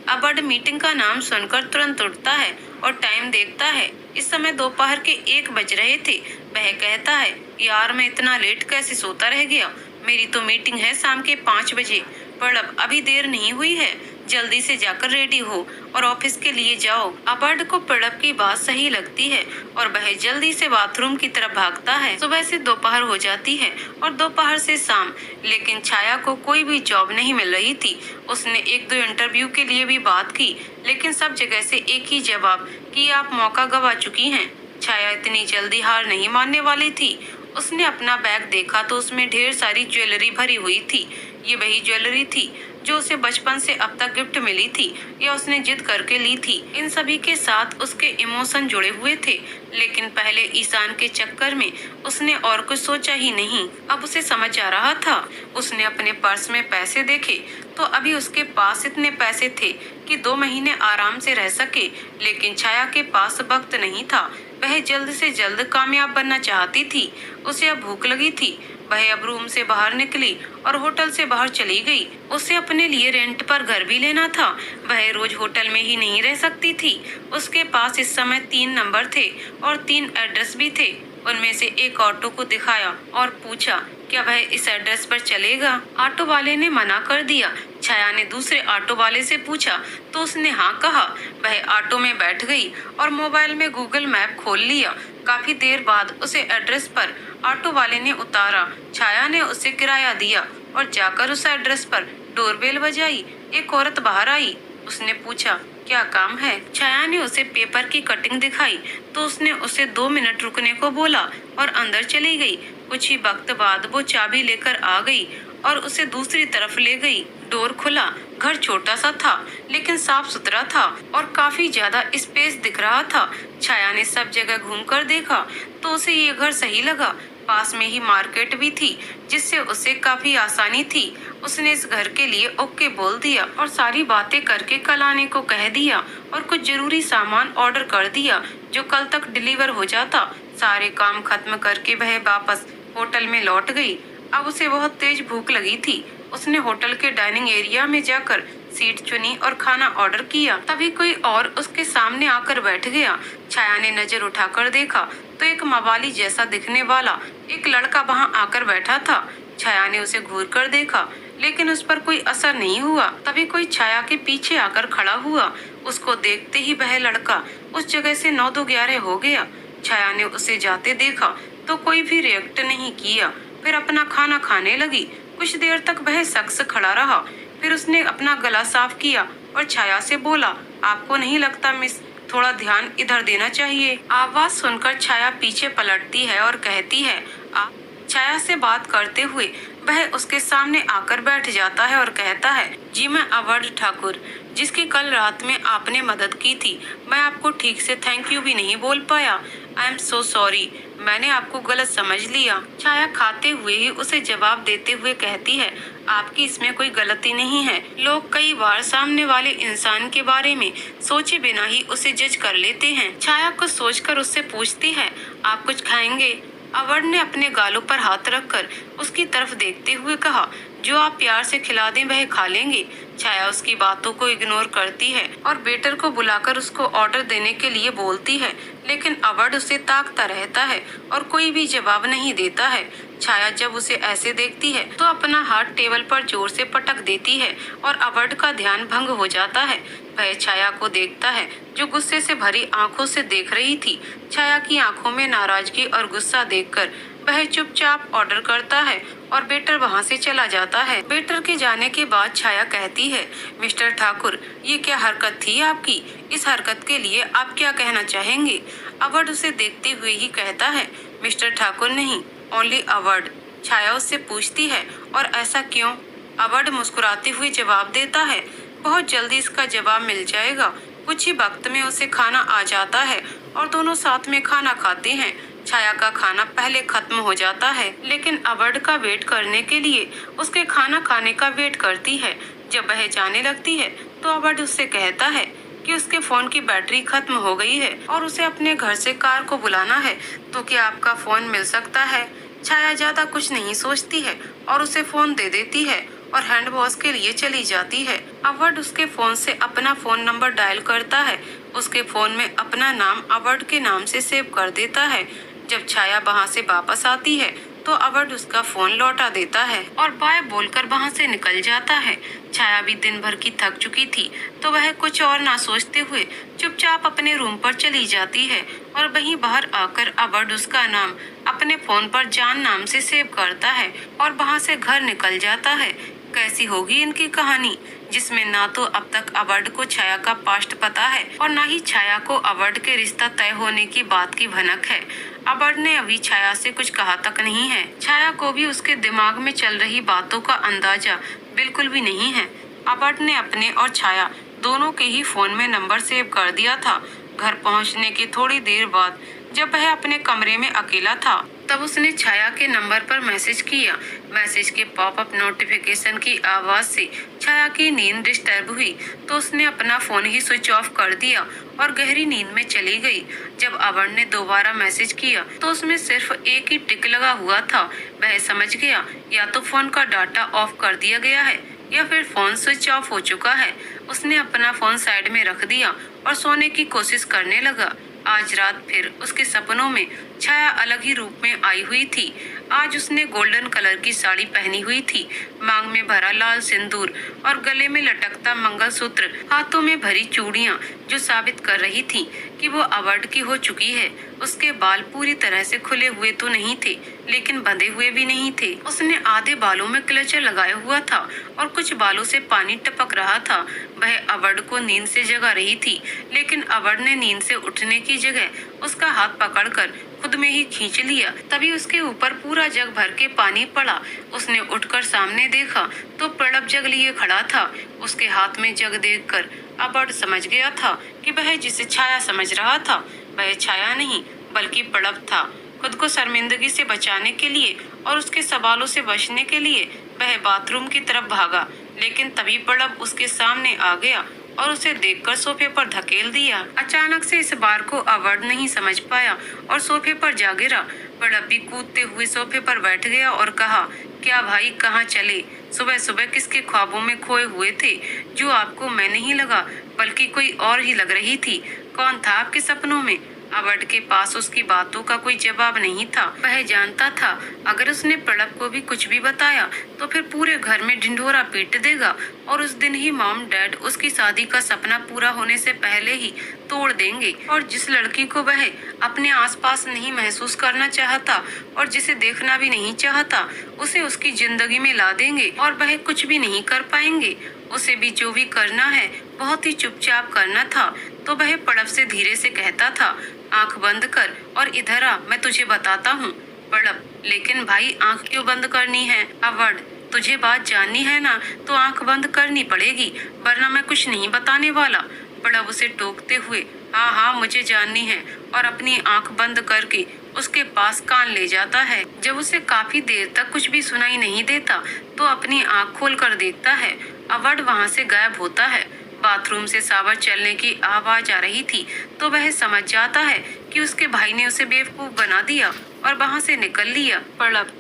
अबड मीटिंग का नाम सुनकर तुरंत उठता है और टाइम देखता है। इस समय दोपहर के 1 बज रहे थे। वह कहता है, यार मैं इतना लेट कैसे सोता रह गया। मेरी तो मीटिंग है शाम के 5 बजे। पड़ब, अभी देर नहीं हुई है, जल्दी से जाकर रेडी हो और ऑफिस के लिए जाओ। अबर्ड को पड़ब की बात सही लगती है और वह जल्दी से बाथरूम की तरफ भागता है। सुबह से दोपहर हो जाती है और दोपहर से शाम, लेकिन छाया को कोई भी जॉब नहीं मिल रही थी। उसने 1-2 इंटरव्यू के लिए भी बात की, लेकिन सब जगह से एक ही जवाब कि आप मौका गवा चुकी हैं। छाया इतनी जल्दी हार नहीं मानने वाली थी। उसने अपना बैग देखा तो उसमें ढेर सारी ज्वेलरी भरी हुई थी। ये वही ज्वेलरी थी जो उसे बचपन से अब तक गिफ्ट मिली थी या उसने जिद करके ली थी। इन सभी के साथ उसके इमोशन जुड़े हुए थे, लेकिन पहले ईशान के चक्कर में उसने और कुछ सोचा ही नहीं। अब उसे समझ आ रहा था। उसने अपने पर्स में पैसे देखे तो अभी उसके पास इतने पैसे थे कि 2 महीने आराम से रह सके, लेकिन छाया के पास वक्त नहीं था। वह जल्द से जल्द कामयाब बनना चाहती थी। उसे अब भूख लगी थी। वह अब रूम से बाहर निकली और होटल से बाहर चली गई। उसे अपने लिए रेंट पर घर भी लेना था। वह रोज होटल में ही नहीं रह सकती थी। उसके पास इस समय 3 नंबर थे और 3 एड्रेस भी थे। उनमें से एक ऑटो को दिखाया और पूछा, क्या वह इस एड्रेस पर चलेगा। ऑटो वाले ने मना कर दिया। छाया ने दूसरे ऑटो वाले से पूछा तो उसने हाँ कहा। वह ऑटो में बैठ गई और मोबाइल में गूगल मैप खोल लिया। काफी देर बाद उसे एड्रेस पर ऑटो वाले ने उतारा। छाया ने उसे किराया दिया और जाकर उस एड्रेस पर डोरबेल बजाई। एक औरत बाहर आई। उसने पूछा, क्या काम है। छाया ने उसे पेपर की कटिंग दिखाई तो उसने उसे 2 मिनट रुकने को बोला और अंदर चली गई। कुछ ही वक्त बाद वो चाबी लेकर आ गई और उसे दूसरी तरफ ले गई। डोर खुला। घर छोटा सा था, लेकिन साफ सुथरा था और काफी ज्यादा स्पेस दिख रहा था। छाया ने सब जगह घूमकर देखा तो उसे ये घर सही लगा। पास में ही मार्केट भी थी, जिससे उसे काफी आसानी थी। उसने इस घर के लिए ओके बोल दिया और सारी बातें करके कल आने को कह दिया और कुछ जरूरी सामान ऑर्डर कर दिया जो कल तक डिलीवर हो जाता। सारे काम खत्म करके वह वापस होटल में लौट गई। अब उसे बहुत तेज भूख लगी थी। उसने होटल के डाइनिंग एरिया में जाकर सीट चुनी और खाना ऑर्डर किया। तभी कोई और उसके सामने आकर बैठ गया। छाया ने नजर उठाकर देखा तो एक मवाली जैसा दिखने वाला एक लड़का वहां आकर बैठा था। छाया ने उसे घूर कर देखा, लेकिन उस पर कोई असर नहीं हुआ। तभी कोई छाया के पीछे आकर खड़ा हुआ। उसको देखते ही वह लड़का उस जगह से 9-2-11 हो गया। छाया ने उसे जाते देखा तो कोई भी रिएक्ट नहीं किया। फिर अपना खाना खाने लगी। कुछ देर तक वह शख्स खड़ा रहा। फिर उसने अपना गला साफ किया और छाया से बोला, आपको नहीं लगता मिस, थोड़ा ध्यान इधर देना चाहिए। आवाज सुनकर छाया पीछे पलटती है और कहती है, आप। छाया से बात करते हुए वह उसके सामने आकर बैठ जाता है और कहता है, जी मैं अवध ठाकुर, जिसकी कल रात में आपने मदद की थी। मैं आपको ठीक से थैंक यू भी नहीं बोल पाया। आई एम सो सॉरी, मैंने आपको गलत समझ लिया। छाया खाते हुए ही उसे जवाब देते हुए कहती है, आपकी इसमें कोई गलती नहीं है। लोग कई बार सामने वाले इंसान के बारे में सोचे बिना ही उसे जज कर लेते हैं। छाया कुछ सोचकर उससे पूछती है, आप कुछ खाएंगे। अवध ने अपने गालों पर हाथ रखकर उसकी तरफ देखते हुए कहा, जो आप प्यार से खिला दें वह खा लेंगे। छाया उसकी बातों को इग्नोर करती है और वेटर को बुलाकर उसको ऑर्डर देने के लिए बोलती है, लेकिन अवध उसे ताकता रहता है और कोई भी जवाब नहीं देता है। छाया जब उसे ऐसे देखती है तो अपना हाथ टेबल पर जोर से पटक देती है और अवध का ध्यान भंग हो जाता है। वह छाया को देखता है जो गुस्से से भरी आंखों से देख रही थी। छाया की आंखों में नाराजगी और गुस्सा देखकर वह चुपचाप ऑर्डर करता है और वेटर वहां से चला जाता है। वेटर के जाने के बाद छाया कहती है, मिस्टर ठाकुर, ये क्या हरकत थी आपकी? इस हरकत के लिए आप क्या कहना चाहेंगे? अवध उसे देखते हुए ही कहता है, मिस्टर ठाकुर नहीं, ओनली अवध। छाया उससे पूछती है, और ऐसा क्यों? अवध मुस्कुराते हुए जवाब देता है, बहुत जल्दी इसका जवाब मिल जाएगा। कुछ ही वक्त में उसे खाना आ जाता है और दोनों साथ में खाना खाते हैं। छाया का खाना पहले खत्म हो जाता है, लेकिन अवध का वेट करने के लिए उसके खाना खाने का वेट करती है। जब वह जाने लगती है तो अवध उससे कहता है कि उसके फोन की बैटरी खत्म हो गई है और उसे अपने घर से कार को बुलाना है, तो क्या आपका फोन मिल सकता है? छाया ज्यादा कुछ नहीं सोचती है और उसे फोन दे देती है और हैंड वॉश के लिए चली जाती है। अवध उसके फोन से अपना फोन नंबर डायल करता है। उसके फोन में अपना नाम अवध के नाम से सेव कर देता है। जब छाया वहाँ से वापस आती है तो अवध उसका फोन लौटा देता है और बाय बोलकर वहाँ से निकल जाता है। छाया भी दिन भर की थक चुकी थी तो वह कुछ और ना सोचते हुए चुपचाप अपने रूम पर चली जाती है और वहीं बाहर आकर अवध उसका नाम अपने फोन पर जान नाम से सेव करता है और वहाँ से घर निकल जाता है। कैसी होगी इनकी कहानी, जिसमें ना तो अब तक अवध को छाया का पास्ट पता है और ना ही छाया को अवध के रिश्ता तय होने की बात की भनक है। अवध ने अभी छाया से कुछ कहा तक नहीं है। छाया को भी उसके दिमाग में चल रही बातों का अंदाजा बिल्कुल भी नहीं है। अवध ने अपने और छाया दोनों के ही फोन में नंबर सेव कर दिया था। घर पहुंचने की थोड़ी देर बाद जब वह अपने कमरे में अकेला था तब उसने छाया के नंबर पर मैसेज किया। मैसेज के पॉपअप नोटिफिकेशन की आवाज से छाया की नींद डिस्टर्ब हुई तो उसने अपना फोन ही स्विच ऑफ कर दिया और गहरी नींद में चली गई। जब अवध ने दोबारा मैसेज किया तो उसमें सिर्फ एक ही टिक लगा हुआ था। वह समझ गया या तो फोन का डाटा ऑफ कर दिया गया है या फिर फोन स्विच ऑफ हो चुका है। उसने अपना फोन साइड में रख दिया और सोने की कोशिश करने लगा। आज रात फिर उसके सपनों में छाया अलग ही रूप में आई हुई थी। आज उसने गोल्डन कलर की साड़ी पहनी हुई थी, मांग में भरा लाल सिंदूर और गले में लटकता मंगलसूत्र, हाथों में भरी चूड़ियां जो साबित कर रही थी कि वो अवध की हो चुकी है। उसके बाल पूरी तरह से खुले हुए तो नहीं थे, लेकिन बंधे हुए भी नहीं थे। उसने आधे बालों में क्लचर लगाया हुआ था और कुछ बालों से पानी टपक रहा था। वह अवध को नींद से जगा रही थी, लेकिन अवध ने नींद से उठने की जगह उसका हाथ पकड़कर खुद में ही खींच लिया। तभी उसके ऊपर पूरा जग भर के पानी पड़ा। उसने उठकर सामने देखा तो प्रणव जग लिए खड़ा था। उसके हाथ में जग देखकर अवध समझ गया था कि वह जिसे छाया समझ रहा था वह छाया नहीं बल्कि प्रणव था। खुद को शर्मिंदगी से बचाने के लिए और उसके सवालों से बचने के लिए वह बाथरूम की तरफ भागा, लेकिन तभी प्रणव उसके सामने आ गया और उसे देखकर सोफे पर धकेल दिया। अचानक से इस बार को अवध नहीं समझ पाया और सोफे पर जा गिरा। प्रणव भी कूदते हुए सोफे पर बैठ गया और कहा, क्या भाई, कहाँ चले? सुबह सुबह किसके ख्वाबों में खोए हुए थे? जो आपको मैं नहीं लगा बल्कि कोई और ही लग रही थी। कौन था आपके सपनों में? अवध के पास उसकी बातों का कोई जवाब नहीं था। वह जानता था अगर उसने प्रणव को भी कुछ भी बताया तो फिर पूरे घर में ढिंढोरा पीट देगा और उस दिन ही मॉम डैड उसकी शादी का सपना पूरा होने से पहले ही तोड़ देंगे। और जिस लड़की को वह अपने आसपास नहीं महसूस करना चाहता और जिसे देखना भी नहीं चाहता, उसे उसकी जिंदगी में ला देंगे और वह कुछ भी नहीं कर पाएंगे। उसे भी जो भी करना है बहुत ही चुपचाप करना था। तो वह प्रणव से धीरे से कहता था, आंख बंद कर और इधर आ, मैं तुझे बताता हूँ। प्रणव, लेकिन भाई आंख क्यों बंद करनी है? अवध, तुझे बात जाननी है ना तो आंख बंद करनी पड़ेगी, वरना मैं कुछ नहीं बताने वाला। प्रणव उसे टोकते हुए, हाँ हाँ मुझे जाननी है, और अपनी आंख बंद करके उसके पास कान ले जाता है। जब उसे काफी देर तक कुछ भी सुनाई नहीं देता तो अपनी आंख खोल कर देखता है। अवध वहाँ से गायब होता है। बाथरूम से शावर चलने की आवाज आ रही थी तो वह समझ जाता है कि उसके भाई ने उसे बेवकूफ बना दिया और वहाँ से निकल लिया। प्रणव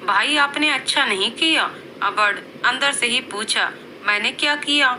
भाई आपने अच्छा नहीं किया, अबड़ अंदर से ही पूछा। मैंने क्या किया?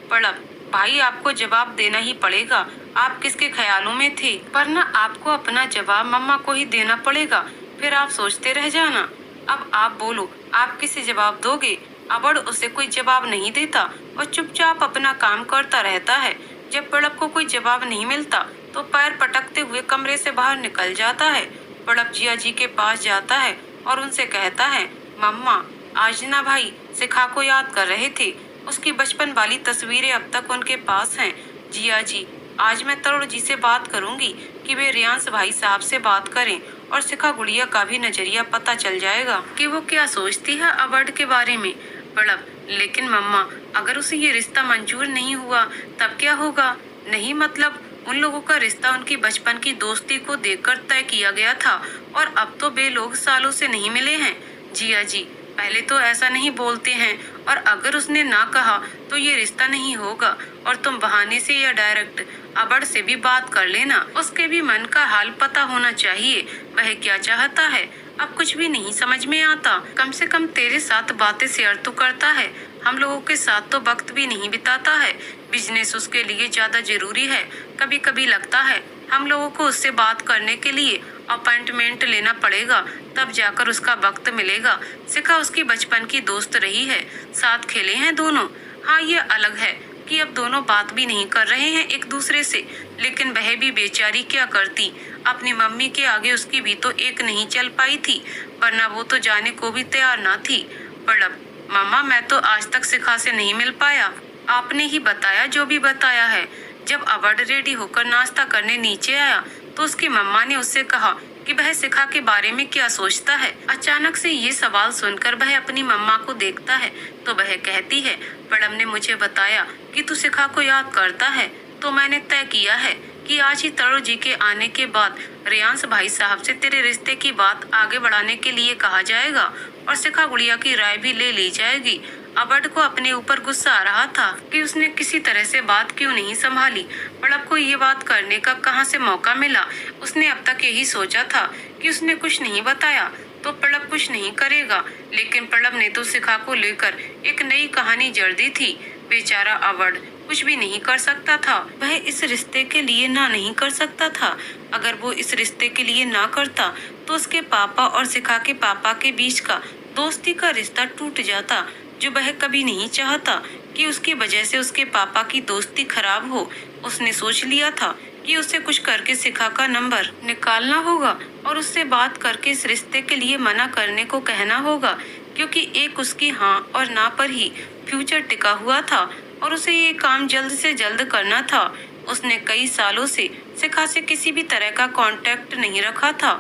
पड़प, भाई आपको जवाब देना ही पड़ेगा। आप किसके ख्यालों में थे? पर ना आपको अपना जवाब मम्मा को ही देना पड़ेगा, फिर आप सोचते रह जाना। अब आप बोलो, आप किसे जवाब दोगे? अबड़ उसे कोई जवाब नहीं देता और चुपचाप अपना काम करता रहता है। जब पड़प को कोई जवाब नहीं मिलता तो पैर पटकते हुए कमरे से बाहर निकल जाता है। पड़प जिया जी के पास जाता है और उनसे कहता है, मम्मा आज ना भाई शिखा को याद कर रहे थे। उसकी बचपन वाली तस्वीरें अब तक उनके पास हैं। जिया जी, आज मैं तरुण जी से बात करूंगी कि वे रियांश भाई साहब से बात करें और शिखा गुड़िया का भी नजरिया पता चल जाएगा कि वो क्या सोचती है अवार्ड के बारे में। पड़प, लेकिन मम्मा अगर उसे ये रिश्ता मंजूर नहीं हुआ तब क्या होगा? नहीं मतलब उन लोगों का रिश्ता उनकी बचपन की दोस्ती को देखकर तय किया गया था और अब तो वे लोग सालों से नहीं मिले हैं। जिया जी, पहले तो ऐसा नहीं बोलते हैं, और अगर उसने ना कहा तो ये रिश्ता नहीं होगा और तुम बहाने से या डायरेक्ट अबड़ से भी बात कर लेना। उसके भी मन का हाल पता होना चाहिए, वह क्या चाहता है। अब कुछ भी नहीं समझ में आता। कम से कम तेरे साथ बातें शेयर तो करता है, हम लोगों के साथ तो वक्त भी नहीं बिताता है। बिजनेस उसके लिए ज्यादा जरूरी है। कभी कभी लगता है हम लोगों को उससे बात करने के लिए अपॉइंटमेंट लेना पड़ेगा, तब जाकर उसका वक्त मिलेगा। शिखा उसकी बचपन की दोस्त रही है, साथ खेले हैं दोनों। हाँ, ये अलग है कि अब दोनों बात भी नहीं कर रहे हैं एक दूसरे से, लेकिन वह भी बेचारी क्या करती। अपनी मम्मी के आगे उसकी भी तो एक नहीं चल पाई थी, वरना वो तो जाने को भी तैयार ना थी। पड़प, मम्मा मैं तो आज तक शिखा से नहीं मिल पाया। आपने ही बताया जो भी बताया है। जब अवार्ड रेडी होकर नाश्ता करने नीचे आया तो उसकी मम्मा ने उससे कहा कि वह शिखा के बारे में क्या सोचता है। अचानक से ये सवाल सुनकर वह अपनी मम्मा को देखता है तो वह कहती है, पड़प ने मुझे बताया कि तू शिखा को याद करता है, तो मैंने तय किया है कि आज ही तरुण जी के आने के बाद रियांश भाई साहब से तेरे रिश्ते की बात आगे बढ़ाने के लिए कहा जाएगा और शिखा गुड़िया की राय भी ले ली जाएगी। अबड़ को अपने ऊपर गुस्सा आ रहा था कि उसने किसी तरह से बात क्यों नहीं संभाली। पड़प को ये बात करने का कहाँ से मौका मिला? उसने अब तक यही सोचा था कि उसने कुछ नहीं बताया तो पड़प कुछ नहीं करेगा, लेकिन पड़प ने तो शिखा को लेकर एक नई कहानी जड़ दी थी। बेचारा अवड़ कुछ भी नहीं कर सकता था। वह इस रिश्ते के लिए ना नहीं कर सकता था। अगर वो इस रिश्ते के लिए ना करता तो उसके पापा और शिखा के पापा के बीच का दोस्ती का रिश्ता टूट जाता, जो वह कभी नहीं चाहता कि उसकी वजह से उसके पापा की दोस्ती खराब हो। उसने सोच लिया था कि उसे कुछ करके शिखा का नंबर निकालना होगा और उससे बात करके इस रिश्ते के लिए मना करने को कहना होगा, क्योंकि एक उसकी हाँ और ना पर ही फ्यूचर टिका हुआ था और उसे ये काम जल्द से जल्द करना था। उसने कई सालों से शिखा से किसी भी तरह का कांटेक्ट नहीं रखा था।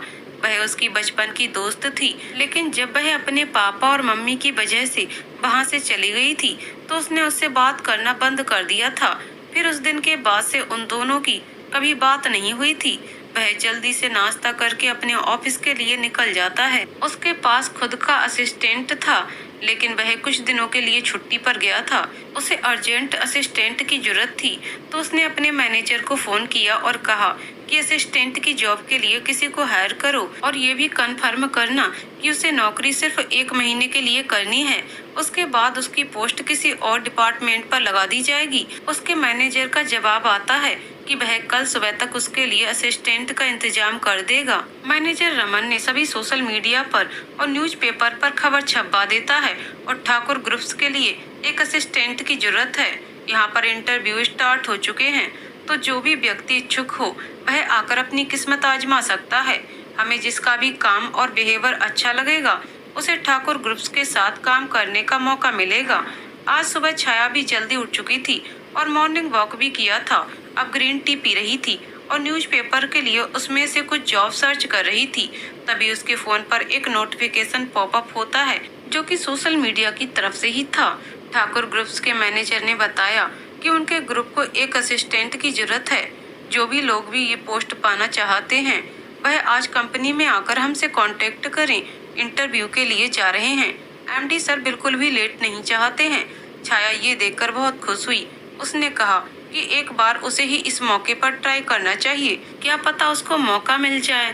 वह उसकी बचपन की दोस्त थी, लेकिन जब वह अपने पापा और मम्मी की वजह से वहाँ से चली गई थी तो उसने उससे बात करना बंद कर दिया था। फिर उस दिन के बाद से उन दोनों की कभी बात नहीं हुई थी। वह जल्दी से नाश्ता करके अपने ऑफिस के लिए निकल जाता है। उसके पास खुद का असिस्टेंट था, लेकिन वह कुछ दिनों के लिए छुट्टी पर गया था। उसे अर्जेंट असिस्टेंट की जरूरत थी, तो उसने अपने मैनेजर को फोन किया और कहा कि असिस्टेंट की जॉब के लिए किसी को हायर करो और ये भी कंफर्म करना कि उसे नौकरी सिर्फ 1 महीने के लिए करनी है। उसके बाद उसकी पोस्ट किसी और डिपार्टमेंट पर लगा दी जाएगी। उसके मैनेजर का जवाब आता है कि वह कल सुबह तक उसके लिए असिस्टेंट का इंतजाम कर देगा। मैनेजर रमन ने सभी सोशल मीडिया पर और न्यूज़पेपर पर खबर छपवा देता है और ठाकुर ग्रुप्स के लिए एक असिस्टेंट की जरूरत है। यहाँ पर इंटरव्यू स्टार्ट हो चुके हैं, तो जो भी व्यक्ति इच्छुक हो वह आकर अपनी किस्मत आजमा सकता है। हमें जिसका भी काम और बिहेवियर अच्छा लगेगा उसे ठाकुर ग्रुप्स के साथ काम करने का मौका मिलेगा। आज सुबह छाया भी जल्दी उठ चुकी थी और मॉर्निंग वॉक भी किया था। अब ग्रीन टी पी रही थी और न्यूज़पेपर के लिए उसमें से कुछ जॉब सर्च कर रही थी। तभी उसके फोन पर एक नोटिफिकेशन पॉपअप होता है, जो कि सोशल मीडिया की तरफ से ही था। ठाकुर ग्रुप्स के मैनेजर ने बताया कि उनके ग्रुप को एक असिस्टेंट की जरूरत है। जो भी लोग भी ये पोस्ट पाना चाहते हैं वह आज कंपनी में आकर हमसे कांटेक्ट करें। इंटरव्यू के लिए जा रहे हैं। एमडी सर बिल्कुल भी लेट नहीं चाहते हैं। छाया ये देखकर बहुत खुश हुई। उसने कहा कि एक बार उसे ही इस मौके पर ट्राई करना चाहिए, क्या पता उसको मौका मिल जाए।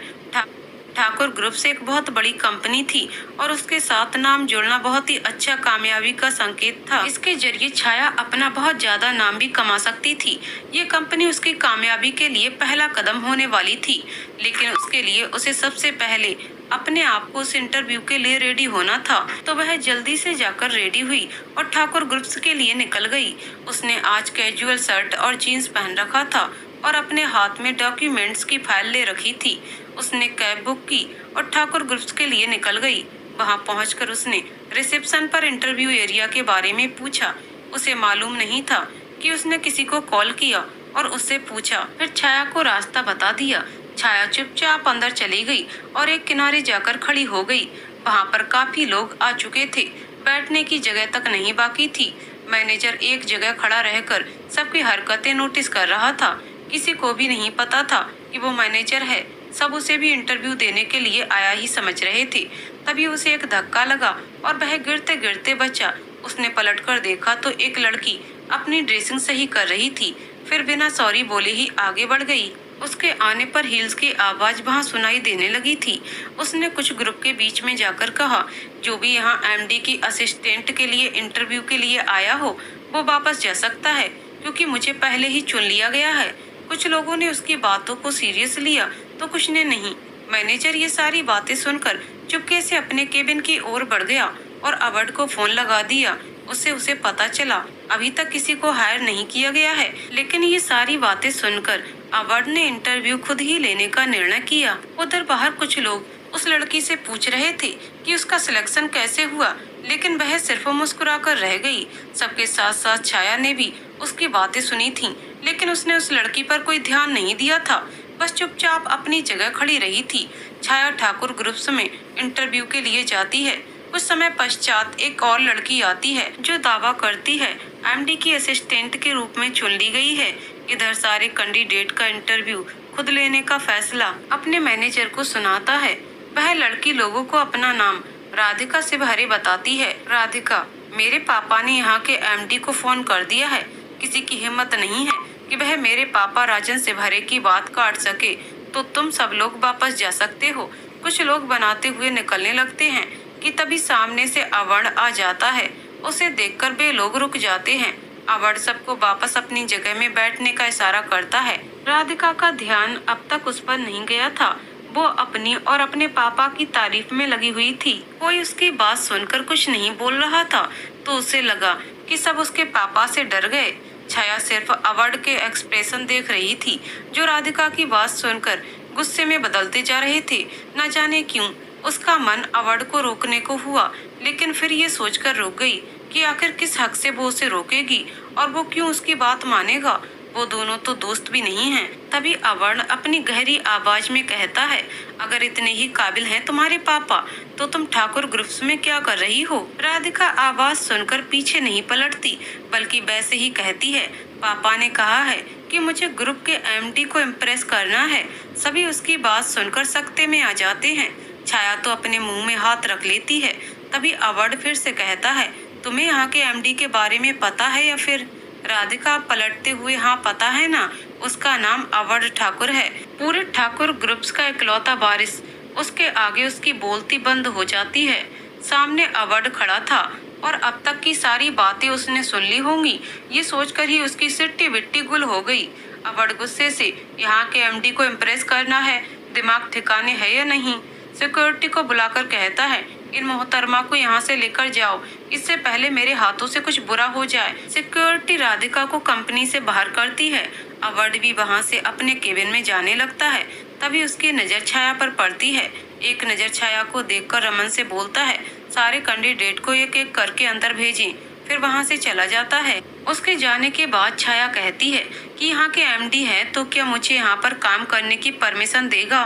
ठाकुर ग्रुप्स एक बहुत बड़ी कंपनी थी और उसके साथ नाम जुड़ना बहुत ही अच्छा कामयाबी का संकेत था। इसके जरिए छाया अपना बहुत ज्यादा नाम भी कमा सकती थी। ये कंपनी उसकी कामयाबी के लिए पहला कदम होने वाली थी, लेकिन उसके लिए उसे सबसे पहले अपने आप को उस इंटरव्यू के लिए रेडी होना था। तो वह जल्दी से जाकर रेडी हुई और ठाकुर ग्रुप्स के लिए निकल गई। उसने आज कैजुअल शर्ट और जीन्स पहन रखा था और अपने हाथ में डॉक्यूमेंट्स की फाइल ले रखी थी। उसने कैब बुक की और ठाकुर ग्रुप्स के लिए निकल गई। वहां पहुंचकर उसने रिसेप्शन पर इंटरव्यू एरिया के बारे में पूछा। उसे मालूम नहीं था कि उसने किसी को कॉल किया और उससे पूछा, फिर छाया को रास्ता बता दिया। छाया चुपचाप अंदर चली गई और एक किनारे जाकर खड़ी हो गई। वहां पर काफी लोग आ चुके थे, बैठने की जगह तक नहीं बाकी थी। मैनेजर एक जगह खड़ा रहकर सबकी हरकतें नोटिस कर रहा था। किसी को भी नहीं पता था कि वो मैनेजर है। सब उसे भी इंटरव्यू देने के लिए आया ही समझ रहे थे। तभी उसे एक धक्का लगा और वह गिरते गिरते बचा। उसने पलटकर देखा तो एक लड़की अपनी ड्रेसिंग सही कर रही थी, फिर बिना सॉरी बोले ही आगे बढ़ गई। उसके आने पर हील्स की आवाज वहां सुनाई देने लगी थी। उसने कुछ ग्रुप के बीच में जाकर कहा, जो भी यहाँ एमडी की असिस्टेंट के लिए इंटरव्यू के लिए आया हो वो वापस जा सकता है, क्योंकि मुझे पहले ही चुन लिया गया है। कुछ लोगों ने उसकी बातों को सीरियस लिया तो कुछ ने नहीं। मैनेजर ये सारी बातें सुनकर चुपके से अपने केबिन की ओर बढ़ गया और अवध को फोन लगा दिया। उससे उसे पता चला अभी तक किसी को हायर नहीं किया गया है, लेकिन ये सारी बातें सुनकर अवध ने इंटरव्यू खुद ही लेने का निर्णय किया। उधर बाहर कुछ लोग उस लड़की से पूछ रहे थे कि उसका सिलेक्शन कैसे हुआ, लेकिन वह सिर्फ मुस्कुराकर रह गई। सबके साथ साथ छाया ने भी उसकी बातें सुनी थी, लेकिन उसने उस लड़की पर कोई ध्यान नहीं दिया था, बस चुपचाप अपनी जगह खड़ी रही थी। छाया ठाकुर ग्रुप्स में इंटरव्यू के लिए जाती है। कुछ समय पश्चात एक और लड़की आती है जो दावा करती है एमडी की असिस्टेंट के रूप में चुन ली गई है। इधर सारे कैंडिडेट का इंटरव्यू खुद लेने का फैसला अपने मैनेजर को सुनाता है। वह लड़की लोगों को अपना नाम राधिका शिवहरे बताती है। राधिका, मेरे पापा ने यहाँ के एमडी को फोन कर दिया है। किसी की हिम्मत नहीं है कि वह मेरे पापा राजन शिवहरे की बात काट सके, तो तुम सब लोग वापस जा सकते हो। कुछ लोग बनाते हुए निकलने लगते हैं कि तभी सामने से अवध आ जाता है। उसे देखकर वे लोग रुक जाते हैं। अवध सबको वापस अपनी जगह में बैठने का इशारा करता है। राधिका का ध्यान अब तक उस पर नहीं गया था। वो अपनी और अपने पापा की तारीफ में लगी हुई थी। कोई उसकी बात सुनकर कुछ नहीं बोल रहा था, तो उसे लगा कि सब उसके पापा से डर गए। छाया सिर्फ अवध के एक्सप्रेशन देख रही थी, जो राधिका की बात सुनकर गुस्से में बदलते जा रहे थे। न जाने क्यों उसका मन अवध को रोकने को हुआ, लेकिन फिर ये सोचकर रुक गई कि आखिर किस हक से वो उसे रोकेगी और वो क्यों उसकी बात मानेगा। वो दोनों तो दोस्त भी नहीं हैं। तभी अवध अपनी गहरी आवाज में कहता है, अगर इतने ही काबिल हैं तुम्हारे पापा, तो तुम ठाकुर ग्रुप्स में क्या कर रही हो? राधिका आवाज सुनकर पीछे नहीं पलटती, बल्कि वैसे ही कहती है, पापा ने कहा है कि मुझे ग्रुप के एमडी को इम्प्रेस करना है। सभी उसकी बात सुनकर सकते में आ जाते हैं। छाया तो अपने मुंह में हाथ रख लेती है। तभी अवध फिर से कहता है, तुम्हें यहाँ के एमडी के बारे में पता है या फिर? राधिका पलटते हुए, हाँ पता है ना, उसका नाम अवध ठाकुर है। पूरे ठाकुर ग्रुप्स का इकलौता वारिस। उसके आगे उसकी बोलती बंद हो जाती है। सामने अवध खड़ा था और अब तक की सारी बातें उसने सुन ली होंगी। ये सोचकर ही उसकी सिट्टी बिट्टी गुल हो गई। अवध गुस्से से, यहाँ के एमडी को इम्प्रेस करना है, दिमाग ठिकाने है या नहीं? सिक्योरिटी को बुलाकर कहता है, इन मोहतरमा को यहाँ से लेकर जाओ, इससे पहले मेरे हाथों से कुछ बुरा हो जाए। सिक्योरिटी राधिका को कंपनी से बाहर करती है। अवध भी वहाँ से अपने केबिन में जाने लगता है। तभी उसकी नजर छाया पर पड़ती है। एक नजर छाया को देखकर रमन से बोलता है, सारे कैंडिडेट को एक एक करके अंदर भेजें। फिर वहाँ से चला जाता है। उसके जाने के बाद छाया कहती है कि यहाँ के एमडी है तो क्या मुझे यहाँ पर काम करने की परमिशन देगा?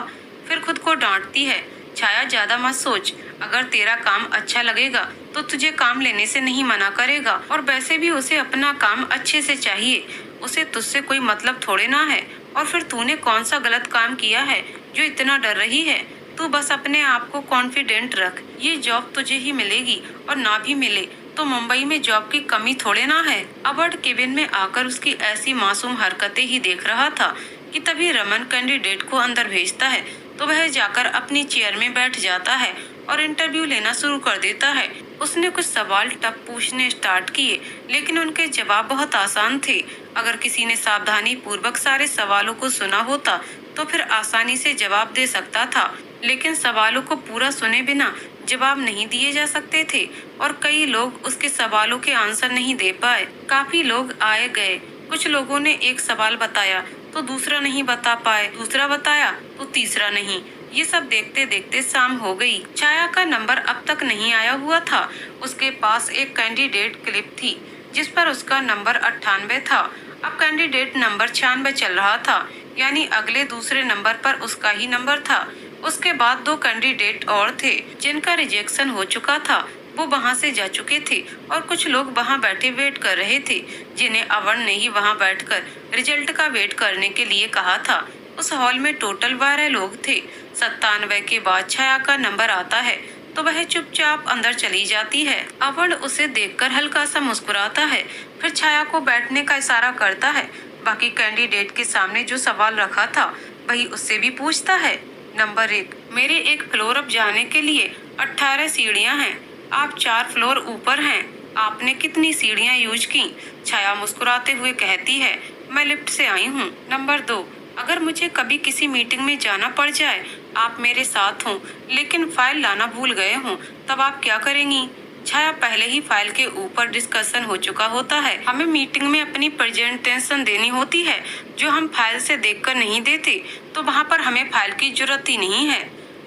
फिर खुद को डांटती है, छाया ज्यादा मत सोच, अगर तेरा काम अच्छा लगेगा तो तुझे काम लेने से नहीं मना करेगा। और वैसे भी उसे अपना काम अच्छे से चाहिए, उसे तुझसे कोई मतलब थोड़े ना है। और फिर तूने कौन सा गलत काम किया है जो इतना डर रही है? तू बस अपने आप को कॉन्फिडेंट रख, ये जॉब तुझे ही मिलेगी और ना भी मिले तो मुंबई में जॉब की कमी थोड़े ना है। अवध केबिन में आकर उसकी ऐसी मासूम हरकतें ही देख रहा था कि तभी रमन कैंडिडेट को अंदर भेजता है। तो वह जाकर अपनी चेयर में बैठ जाता है और इंटरव्यू लेना शुरू कर देता है। उसने कुछ सवाल टफ पूछने स्टार्ट किए, लेकिन उनके जवाब बहुत आसान थे। अगर किसी ने सावधानी पूर्वक सारे सवालों को सुना होता तो फिर आसानी से जवाब दे सकता था, लेकिन सवालों को पूरा सुने बिना जवाब नहीं दिए जा सकते थे और कई लोग उसके सवालों के आंसर नहीं दे पाए। काफी लोग आए गए, कुछ लोगों ने एक सवाल बताया तो दूसरा नहीं बता पाए, दूसरा बताया तो तीसरा नहीं। ये सब देखते देखते शाम हो गई। छाया का नंबर अब तक नहीं आया हुआ था। उसके पास एक कैंडिडेट क्लिप थी जिस पर उसका नंबर 98 था। अब कैंडिडेट नंबर 96 चल रहा था, यानी अगले दूसरे नंबर पर उसका ही नंबर था। उसके बाद 2 कैंडिडेट और थे जिनका रिजेक्शन हो चुका था। वो वहाँ से जा चुके थे और कुछ लोग वहाँ बैठे वेट कर रहे थे, जिन्हें अवर्ण ने ही वहाँ बैठकर रिजल्ट का वेट करने के लिए कहा था। उस हॉल में टोटल 12 लोग थे। 97 के बाद छाया का नंबर आता है तो वह चुपचाप अंदर चली जाती है। अवर्ण उसे देखकर हल्का सा मुस्कुराता है, फिर छाया को बैठने का इशारा करता है। बाकी कैंडिडेट के सामने जो सवाल रखा था वही उससे भी पूछता है। नंबर 1, मेरे एक फ्लोर अप जाने के लिए 18 सीढ़ियाँ हैं। आप 4 फ्लोर ऊपर हैं। आपने कितनी सीढ़ियाँ यूज की? छाया मुस्कुराते हुए कहती है, मैं लिफ्ट से आई हूँ। नंबर 2, अगर मुझे कभी किसी मीटिंग में जाना पड़ जाए, आप मेरे साथ हों, लेकिन फाइल लाना भूल गए हों, तब आप क्या करेंगी? छाया पहले ही फाइल के ऊपर डिस्कशन हो चुका होता है। हमें मीटिंग में अपनी प्रेजेंटेशन देनी होती है जो हम फाइल से देखकर नहीं देते, तो वहाँ पर हमें फाइल की जरूरत ही नहीं है।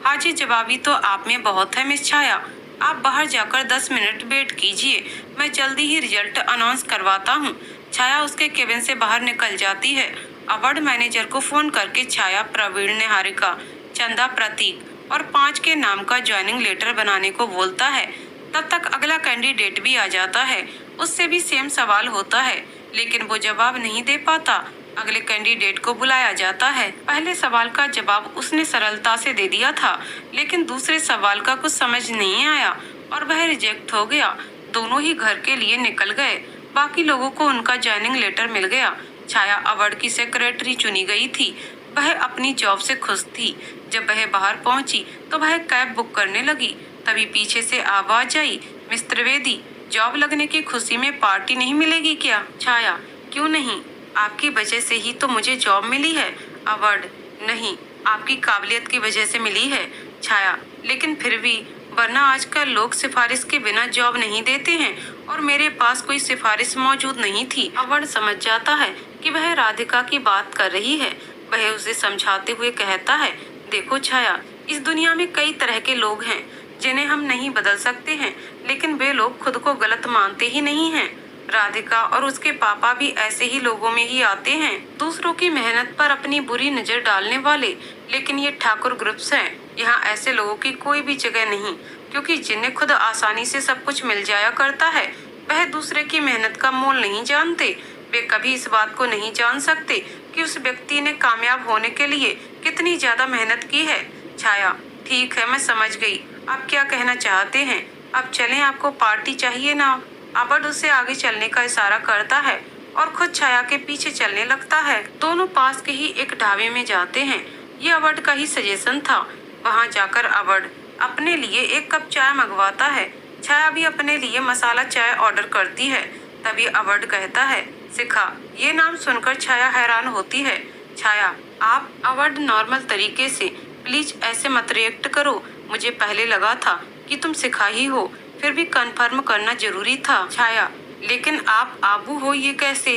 हाजी जवाबी तो आप में बहुत है मिस छाया। आप बाहर जाकर 10 मिनट वेट कीजिए, मैं जल्दी ही रिजल्ट अनाउंस करवाता हूँ। छाया उसके केबिन से बाहर निकल जाती है। अवार्ड मैनेजर को फोन करके छाया, प्रवीण, निहारिका, चंदा, प्रतीक और 5 के नाम का ज्वाइनिंग लेटर बनाने को बोलता है। तब तक अगला कैंडिडेट भी आ जाता है। उससे भी सेम सवाल होता है, लेकिन वो जवाब नहीं दे पाता। अगले कैंडिडेट को बुलाया जाता है। पहले सवाल का जवाब उसने सरलता से दे दिया था, लेकिन दूसरे सवाल का कुछ समझ नहीं आया और वह रिजेक्ट हो गया। दोनों ही घर के लिए निकल गए। बाकी लोगों को उनका ज्वाइनिंग लेटर मिल गया। छाया अवार्ड की सेक्रेटरी चुनी गई थी। वह अपनी जॉब से खुश थी। जब वह बाहर पहुंची तो वह कैब बुक करने लगी। तभी पीछे से आवाज आई, मिस त्रिवेदी, जॉब लगने की खुशी में पार्टी नहीं मिलेगी क्या? छाया, क्यों नहीं, आपकी वजह से ही तो मुझे जॉब मिली है। अवार्ड, नहीं, आपकी काबिलियत की वजह से मिली है। छाया, लेकिन फिर भी, वरना आजकल लोग सिफारिश के बिना जॉब नहीं देते हैं और मेरे पास कोई सिफारिश मौजूद नहीं थी। अवार्ड समझ जाता है कि वह राधिका की बात कर रही है। वह उसे समझाते हुए कहता है, देखो छाया, इस दुनिया में कई तरह के लोग हैं जिन्हें हम नहीं बदल सकते हैं, लेकिन वे लोग खुद को गलत मानते ही नहीं हैं। राधिका और उसके पापा भी ऐसे ही लोगों में ही आते हैं, दूसरों की मेहनत पर अपनी बुरी नजर डालने वाले। लेकिन ये ठाकुर ग्रुप्स हैं। यहाँ ऐसे लोगों की कोई भी जगह नहीं, क्योंकि जिन्हें खुद आसानी से सब कुछ मिल जाया करता है, वह दूसरे की मेहनत का मोल नहीं जानते। वे कभी इस बात को नहीं जान सकते कि उस व्यक्ति ने कामयाब होने के लिए कितनी ज्यादा मेहनत की है। छाया, ठीक है, मैं समझ गई। आप क्या कहना चाहते हैं? अब चलें, आपको पार्टी चाहिए ना? अवार्ड उसे आगे चलने का इशारा करता है और खुद छाया के पीछे चलने लगता है। दोनों पास के ही एक ढाबे में जाते हैं। ये अवार्ड का ही सजेशन था। वहाँ जाकर अवार्ड अपने लिए एक कप चाय मंगवाता है। छाया भी अपने लिए मसाला चाय ऑर्डर करती है। तभी अवार्ड कहता है, शिखा। ये नाम सुनकर छाया हैरान होती है। छाया, आप? अवार्ड नॉर्मल तरीके से, प्लीज ऐसे मत रिएक्ट करो। मुझे पहले लगा था कि तुम शिखा ही हो, फिर भी कंफर्म करना जरूरी था। छाया, लेकिन आप आबू हो, ये कैसे?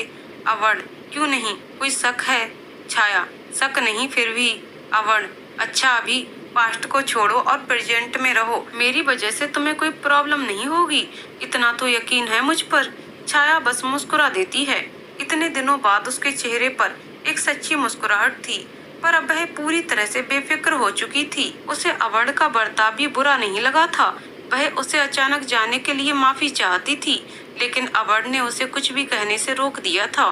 अवार्ड, क्यों नहीं, कोई शक है? छाया, शक नहीं, फिर भी। अवार्ड, अच्छा, अभी पास्ट को छोड़ो और प्रेजेंट में रहो। मेरी वजह से तुम्हें कोई प्रॉब्लम नहीं होगी, इतना तो यकीन है मुझ पर। छाया बस मुस्कुरा देती है। इतने दिनों बाद उसके चेहरे पर एक सच्ची मुस्कुराहट थी, पर अब वह पूरी तरह से बेफिक्र हो चुकी थी। उसे अवार्ड का बर्ताव भी बुरा नहीं लगा था। वह उसे अचानक जाने के लिए माफी चाहती थी, लेकिन अवार्ड ने उसे कुछ भी कहने से रोक दिया था।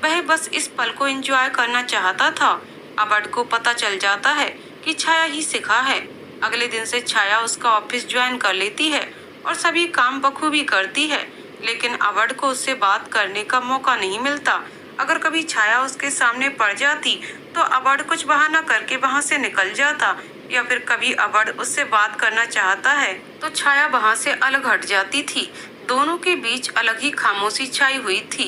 वह बस इस पल को एंजॉय करना चाहता था। अवार्ड को पता चल जाता है कि छाया ही शिखा है। अगले दिन से छाया उसका ऑफिस ज्वाइन कर लेती है और सभी काम बखूबी करती है, लेकिन अवार्ड को उससे बात करने का मौका नहीं मिलता। अगर कभी छाया उसके सामने पड़ जाती तो अवध कुछ बहाना करके वहां से निकल जाता, या फिर कभी अवध उससे बात करना चाहता है तो छाया वहां से अलग हट जाती थी। दोनों के बीच अलग ही खामोशी छाई हुई थी।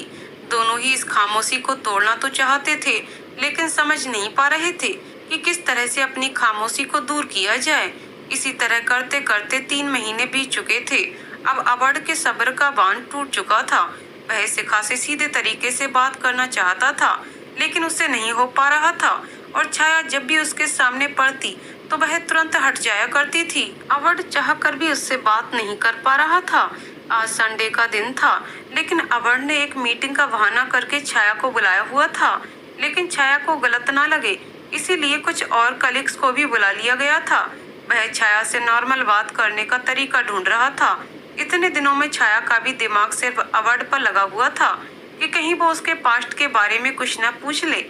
दोनों ही इस खामोशी को तोड़ना तो चाहते थे, लेकिन समझ नहीं पा रहे थे कि किस तरह से अपनी खामोशी को दूर किया जाए। इसी तरह करते करते 3 महीने बीत चुके थे। अब अवध के सब्र का बांध टूट चुका था। वह शिखा से सीधे तरीके से बात करना चाहता था, लेकिन उससे नहीं हो पा रहा था, और छाया जब भी उसके सामने पड़ती तो वह तुरंत हट जाया करती थी। अवध चाह कर भी उससे बात नहीं कर पा रहा था। आज संडे का दिन था, लेकिन अवध ने एक मीटिंग का बहाना करके छाया को बुलाया हुआ था। लेकिन छाया को गलत ना लगे, इसीलिए कुछ और कलीग्स को भी बुला लिया गया था। वह छाया से नॉर्मल बात करने का तरीका ढूंढ रहा था। इतने दिनों में छाया का भी दिमाग सिर्फ अवध पर लगा हुआ था कि कहीं वो उसके पास्ट के बारे में कुछ न पूछ ले।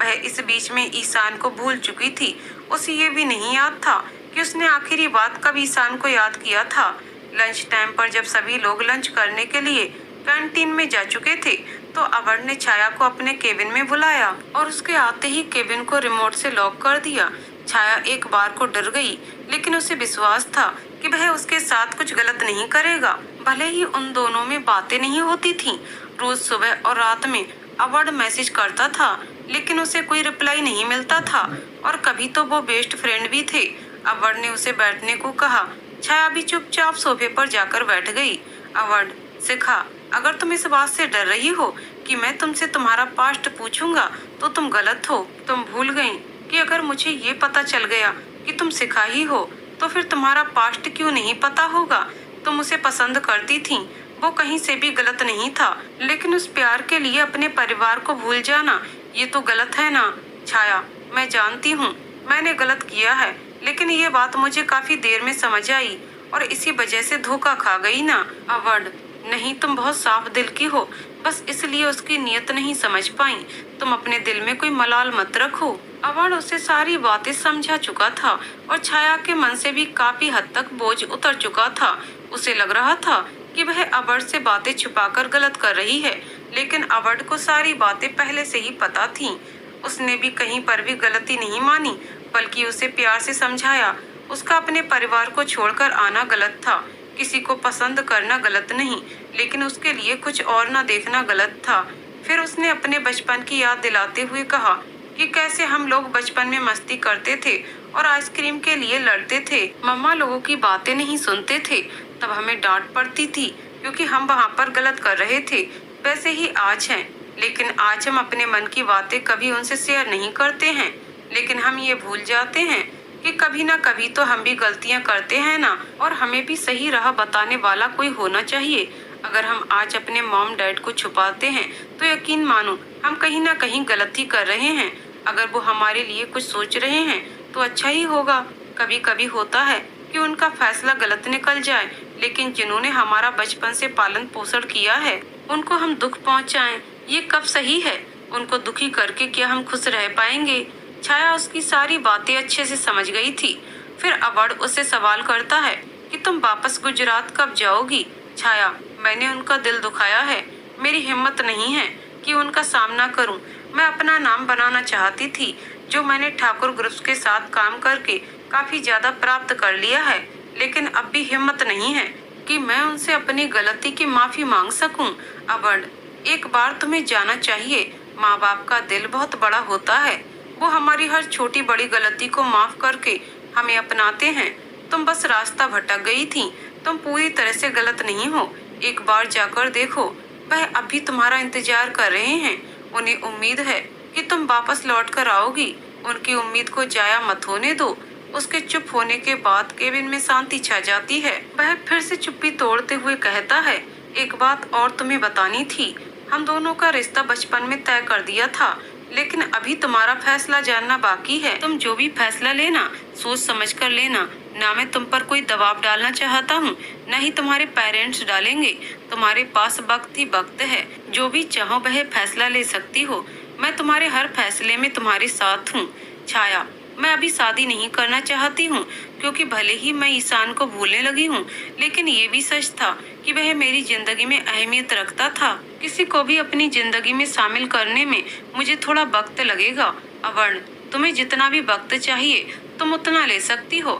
वह इस बीच में ईशान को भूल चुकी थी। उसे ये भी नहीं याद था कि उसने आखिरी बात कब ईशान को याद किया था। लंच टाइम पर जब सभी लोग लंच करने के लिए कैंटीन में जा चुके थे तो अवध ने छाया को अपने केबिन में बुलाया और उसके आते ही केबिन को रिमोट से लॉक कर दिया। छाया एक बार को डर गई, लेकिन उसे विश्वास था कि वह उसके साथ कुछ गलत नहीं करेगा। भले ही उन दोनों में बातें नहीं होती थीं। रोज सुबह और रात में अवध मैसेज करता था, लेकिन उसे कोई रिप्लाई नहीं मिलता था, और कभी तो वो बेस्ट फ्रेंड भी थे। अवध ने उसे बैठने को कहा। छाया भी चुपचाप सोफे पर जाकर बैठ गई। अवध, शिखा, अगर तुम इस बात से डर रही हो कि मैं तुमसे तुम्हारा पास्ट पूछूंगा तो तुम गलत हो। तुम भूल गई कि अगर मुझे ये पता चल गया कि तुम शिखा ही हो तो फिर तुम्हारा पास्ट क्यों नहीं पता होगा। तुम उसे पसंद करती थी, वो कहीं से भी गलत नहीं था, लेकिन उस प्यार के लिए अपने परिवार को भूल जाना, ये तो गलत है ना। छाया, मैं जानती हूँ मैंने गलत किया है, लेकिन ये बात मुझे काफी देर में समझ आई और इसी वजह से धोखा खा गई ना। अवध, नहीं, तुम बहुत साफ दिल की हो, बस इसलिए उसकी नीयत नहीं समझ पाई। तुम अपने दिल में कोई मलाल मत रखो। अवध उसे सारी बातें समझा चुका था और छाया के मन से भी काफी हद तक बोझ उतर चुका था। उसे लग रहा था कि वह अवध से बातें छुपाकर गलत कर रही है, लेकिन अवध को सारी बातें पहले से ही पता थीं। उसने भी कहीं पर भी गलती नहीं मानी, बल्कि उसे प्यार से समझाया। उसका अपने परिवार को छोड़कर आना गलत था, किसी को पसंद करना गलत नहीं, लेकिन उसके लिए कुछ और न देखना गलत था। फिर उसने अपने बचपन की याद दिलाते हुए कहा कि कैसे हम लोग बचपन में मस्ती करते थे और आइसक्रीम के लिए लड़ते थे। मम्मा लोगों की बातें नहीं सुनते थे, तब हमें डांट पड़ती थी क्योंकि हम वहाँ पर गलत कर रहे थे। वैसे ही आज है, लेकिन आज हम अपने मन की बातें कभी उनसे शेयर नहीं करते हैं। लेकिन हम ये भूल जाते हैं कि कभी ना कभी तो हम भी गलतियां करते हैं ना, और हमें भी सही राह बताने वाला कोई होना चाहिए। अगर हम आज अपने मॉम डैड को छुपाते हैं तो यकीन मानो हम कहीं ना कहीं गलती कर रहे हैं। अगर वो हमारे लिए कुछ सोच रहे हैं तो अच्छा ही होगा। कभी कभी होता है कि उनका फैसला गलत निकल जाए, लेकिन जिन्होंने हमारा बचपन से पालन पोषण किया है उनको हम दुख पहुंचाएं, ये कब सही है। उनको दुखी करके क्या हम खुश रह पाएंगे। छाया उसकी सारी बातें अच्छे से समझ गई थी। फिर अवध उससे सवाल करता है कि तुम वापस गुजरात कब जाओगी। छाया, मैंने उनका दिल दुखाया है, मेरी हिम्मत नहीं है कि उनका सामना करूं। मैं अपना नाम बनाना चाहती थी, जो मैंने ठाकुर ग्रुप्स के साथ काम करके काफी ज्यादा प्राप्त कर लिया है, लेकिन अब भी हिम्मत नहीं है कि मैं उनसे अपनी गलती की माफी मांग सकूं। अवध, एक बार तुम्हें जाना चाहिए, माँ बाप का दिल बहुत बड़ा होता है, वो हमारी हर छोटी बड़ी गलती को माफ करके हमें अपनाते हैं। तुम बस रास्ता भटक गई थी, तुम पूरी तरह से गलत नहीं हो। एक बार जाकर देखो, वह अभी तुम्हारा इंतजार कर रहे हैं। उन्हें उम्मीद है कि तुम वापस लौट कर आओगी। उनकी उम्मीद को जाया मत होने दो। उसके चुप होने के बाद केबिन में शांति छा जाती है। वह फिर से चुप्पी तोड़ते हुए कहता है, एक बात और तुम्हें बतानी थी। हम दोनों का रिश्ता बचपन में तय कर दिया था, लेकिन अभी तुम्हारा फैसला जानना बाकी है। तुम जो भी फैसला लेना सोच समझ कर लेना। ना मैं तुम पर कोई दबाव डालना चाहता हूँ, न ही तुम्हारे पेरेंट्स डालेंगे। तुम्हारे पास वक्त ही वक्त है, जो भी चाहो वह फैसला ले सकती हो। मैं तुम्हारे हर फैसले में तुम्हारे साथ हूँ। छाया, मैं अभी शादी नहीं करना चाहती हूँ, क्योंकि भले ही मैं ईशान को भूलने लगी हूँ, लेकिन ये भी सच था कि वह मेरी जिंदगी में अहमियत रखता था। किसी को भी अपनी जिंदगी में शामिल करने में मुझे थोड़ा वक्त लगेगा। अवर्ण, तुम्हें जितना भी वक्त चाहिए तुम उतना ले सकती हो,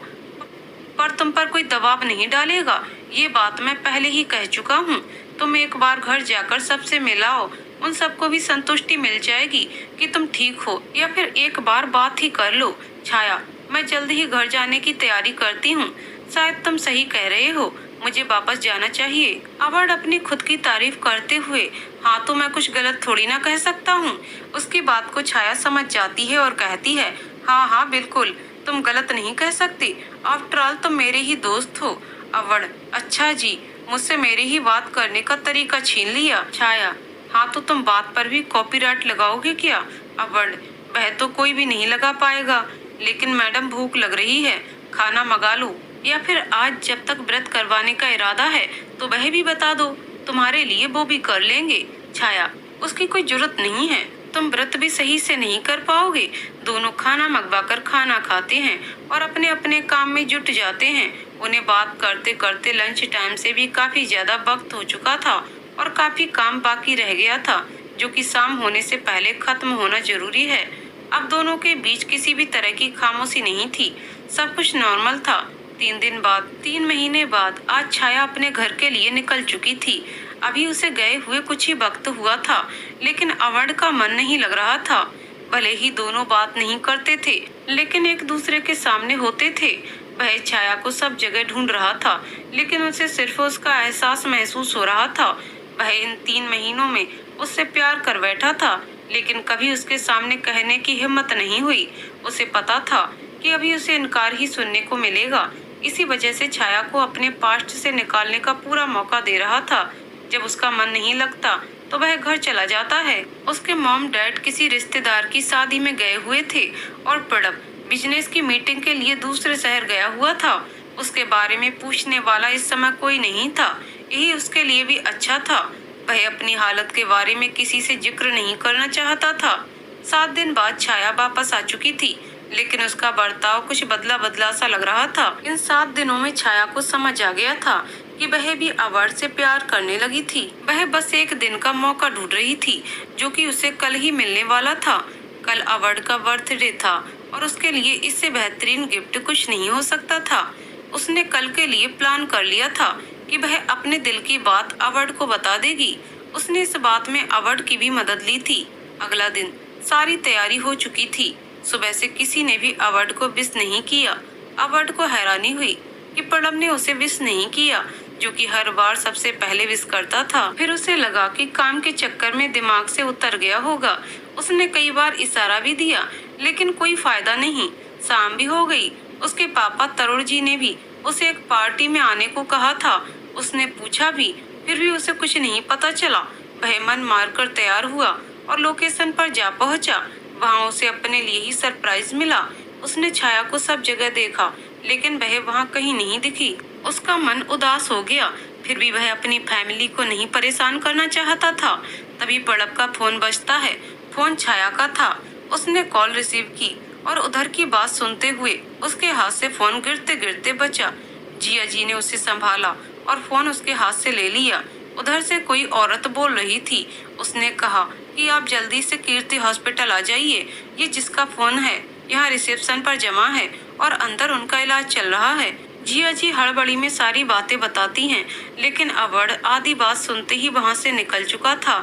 पर तुम पर कोई दबाव नहीं डालेगा। ये बात मैं पहले ही कह चुका हूँ। तुम एक बार घर जाकर सबसे मिलाओ, उन सबको भी संतुष्टि मिल जाएगी कि तुम ठीक हो, या फिर एक बार बात ही कर लो। छाया, मैं जल्द ही घर जाने की तैयारी करती हूँ। शायद तुम सही कह रहे हो, मुझे वापस जाना चाहिए। अवर्ण अपनी खुद की तारीफ करते हुए, हाँ तो मैं कुछ गलत थोड़ी ना कह सकता हूँ। उसकी बात को छाया समझ जाती है और कहती है, हाँ हाँ बिल्कुल, तुम गलत नहीं कह सकती। आफ्टर ऑल तुम मेरे ही दोस्त हो। अवर्ण, अच्छा जी, मुझसे मेरे ही बात करने का तरीका छीन लिया। छाया, हाँ तो तुम बात पर भी कॉपीराइट लगाओगे क्या? अवर्ण, वह तो कोई भी नहीं लगा पाएगा, लेकिन मैडम भूख लग रही है, खाना मंगा लो, या फिर आज जब तक व्रत करवाने का इरादा है तो वह भी बता दो, तुम्हारे लिए वो भी कर लेंगे। छाया, उसकी कोई जरूरत नहीं है, तुम व्रत भी सही से नहीं कर पाओगे। दोनों खाना मंगवा कर खाना खाते हैं और अपने अपने काम में जुट जाते हैं। उन्हें बात करते करते लंच टाइम से भी काफी ज्यादा वक्त हो चुका था और काफी काम बाकी रह गया था, जो कि शाम होने से पहले खत्म होना जरूरी है। अब दोनों के बीच किसी भी तरह की खामोशी नहीं थी, सब कुछ नॉर्मल था। 3 महीने बाद आज छाया अपने घर के लिए निकल चुकी थी। अभी उसे गए हुए कुछ ही वक्त हुआ था, लेकिन अवर्ण का मन नहीं लग रहा था। भले ही दोनों बात नहीं करते थे, लेकिन एक दूसरे के सामने होते थे। वह छाया को सब जगह ढूंढ रहा था, लेकिन उसे सिर्फ उसका एहसास महसूस हो रहा था। वह इन 3 महीनों में उससे प्यार कर बैठा था, लेकिन कभी उसके सामने कहने की हिम्मत नहीं हुई। उसे पता था कि अभी उसे इनकार ही सुनने को मिलेगा। इसी वजह से छाया को अपने पास्ट से निकालने का पूरा मौका दे रहा था। जब उसका मन नहीं लगता तो वह घर चला जाता है। उसके मॉम डैड किसी रिश्तेदार की शादी में गए हुए थे और प्रणव बिजनेस की मीटिंग के लिए दूसरे शहर गया हुआ था। उसके बारे में पूछने वाला इस समय कोई नहीं था, यही उसके लिए भी अच्छा था। वह अपनी हालत के बारे में किसी से जिक्र नहीं करना चाहता था। 7 दिन बाद छाया वापस आ चुकी थी, लेकिन उसका बर्ताव कुछ बदला बदला सा लग रहा था। इन 7 दिनों में छाया को समझ आ गया था कि वह भी अवर्ण से प्यार करने लगी थी। वह बस एक दिन का मौका ढूंढ रही थी, जो कि उसे कल ही मिलने वाला था। कल अवर्ण का बर्थडे था और उसके लिए इससे बेहतरीन गिफ्ट कुछ नहीं हो सकता था। उसने कल के लिए प्लान कर लिया था कि वह अपने दिल की बात अवर्ण को बता देगी। उसने इस बात में अवर्ण की भी मदद ली थी। अगला दिन सारी तैयारी हो चुकी थी। सुबह से किसी ने भी अवर्ण को विश नहीं किया। अवर्ण को हैरानी हुई कि प्रणव ने उसे विश नहीं किया, जो कि हर बार सबसे पहले विश करता था। फिर उसे लगा कि काम के चक्कर में दिमाग से उतर गया होगा। उसने कई बार इशारा भी दिया, लेकिन कोई फायदा नहीं। शाम भी हो गई। उसके पापा तरुण जी ने भी उसे एक पार्टी में आने को कहा था। उसने पूछा भी, फिर भी उसे कुछ नहीं पता चला। वह मन मारकर तैयार हुआ और लोकेशन पर जा पहुंचा। वहाँ उसे अपने लिए ही सरप्राइज मिला। उसने छाया को सब जगह देखा, लेकिन वह वहाँ कहीं नहीं दिखी। उसका मन उदास हो गया। फिर भी वह अपनी फैमिली को नहीं परेशान करना चाहता था। तभी प्रणव का फोन बजता है। फोन छाया का था। उसने कॉल रिसीव की और उधर की बात सुनते हुए उसके हाथ से फोन गिरते गिरते बचा। जिया जी ने उसे संभाला और फोन उसके हाथ से ले लिया। उधर से कोई औरत बोल रही थी। उसने कहा कि आप जल्दी से कीर्ति हॉस्पिटल आ जाइए। ये जिसका फोन है यहाँ रिसेप्शन पर जमा है और अंदर उनका इलाज चल रहा है। जिया जी हड़बड़ी में सारी बातें बताती हैं, लेकिन अवर्ण आधी बात सुनते ही वहाँ से निकल चुका था।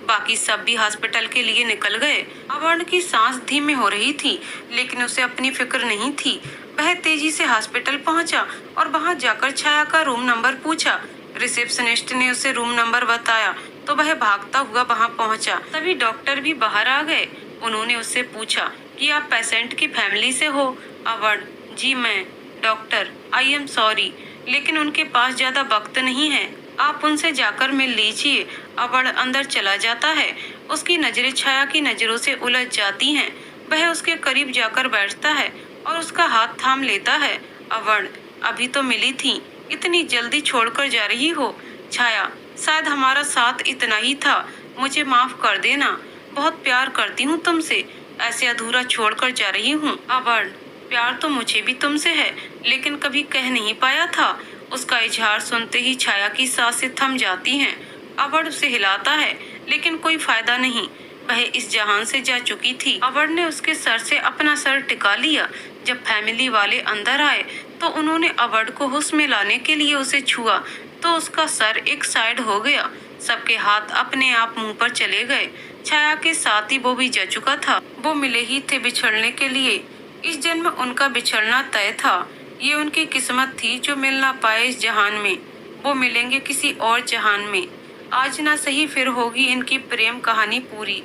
बाकी सब भी हॉस्पिटल के लिए निकल गए। अवर्ण की सांस धीमी हो रही थी, लेकिन उसे अपनी फिक्र नहीं थी। वह तेजी से हॉस्पिटल पहुंचा और वहां जाकर छाया का रूम नंबर पूछा। रिसेप्शनिस्ट ने उसे रूम नंबर बताया तो वह भागता हुआ वहां पहुंचा। तभी डॉक्टर भी बाहर आ गए। उन्होंने उससे पूछा कि आप पेशेंट की फैमिली से हो? अवर्ण, जी मैं। डॉक्टर, आई एम सॉरी, लेकिन उनके पास ज्यादा वक्त नहीं है, आप उनसे जाकर मिल लीजिए। अवर्ण अंदर चला जाता है। उसकी नजरें छाया की नजरों से उलझ जाती हैं। वह उसके करीब जाकर बैठता है और उसका हाथ थाम लेता है। अवर्ण, अभी तो मिली थी, इतनी जल्दी छोड़कर जा रही हो? छाया, शायद हमारा साथ इतना ही था, मुझे माफ कर देना, बहुत प्यार करती हूँ तुमसे, ऐसे अधूरा छोड़कर जा रही हूँ। अवर्ण, प्यार तो मुझे भी तुमसे है, लेकिन कभी कह नहीं पाया था। उसका इजहार सुनते ही छाया की सांसें थम जाती हैं। अवड़ उसे हिलाता है, लेकिन कोई फायदा नहीं। वह इस जहान से जा चुकी थी। अवड़ ने उसके सर से अपना सर टिका लिया। जब फैमिली वाले अंदर आए तो उन्होंने अवड़ को होश में लाने के लिए उसे छुआ तो उसका सर एक साइड हो गया। सबके हाथ अपने आप मुंह पर चले गए। छाया के साथ ही वो भी जा चुका था। वो मिले ही थे बिछड़ने के लिए। इस जन्म उनका बिछड़ना तय था। ये उनकी किस्मत थी जो मिल ना पाए इस जहान में। वो मिलेंगे किसी और जहान में। आज ना सही फिर होगी इनकी प्रेम कहानी पूरी,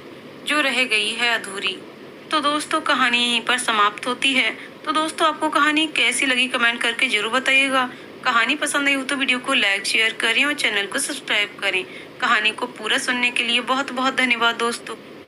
जो रह गई है अधूरी। तो दोस्तों, कहानी यहीं पर समाप्त होती है। तो दोस्तों, आपको कहानी कैसी लगी कमेंट करके जरूर बताइएगा। कहानी पसंद आई हो तो वीडियो को लाइक शेयर करें और चैनल को सब्सक्राइब करें। कहानी को पूरा सुनने के लिए बहुत बहुत धन्यवाद दोस्तों।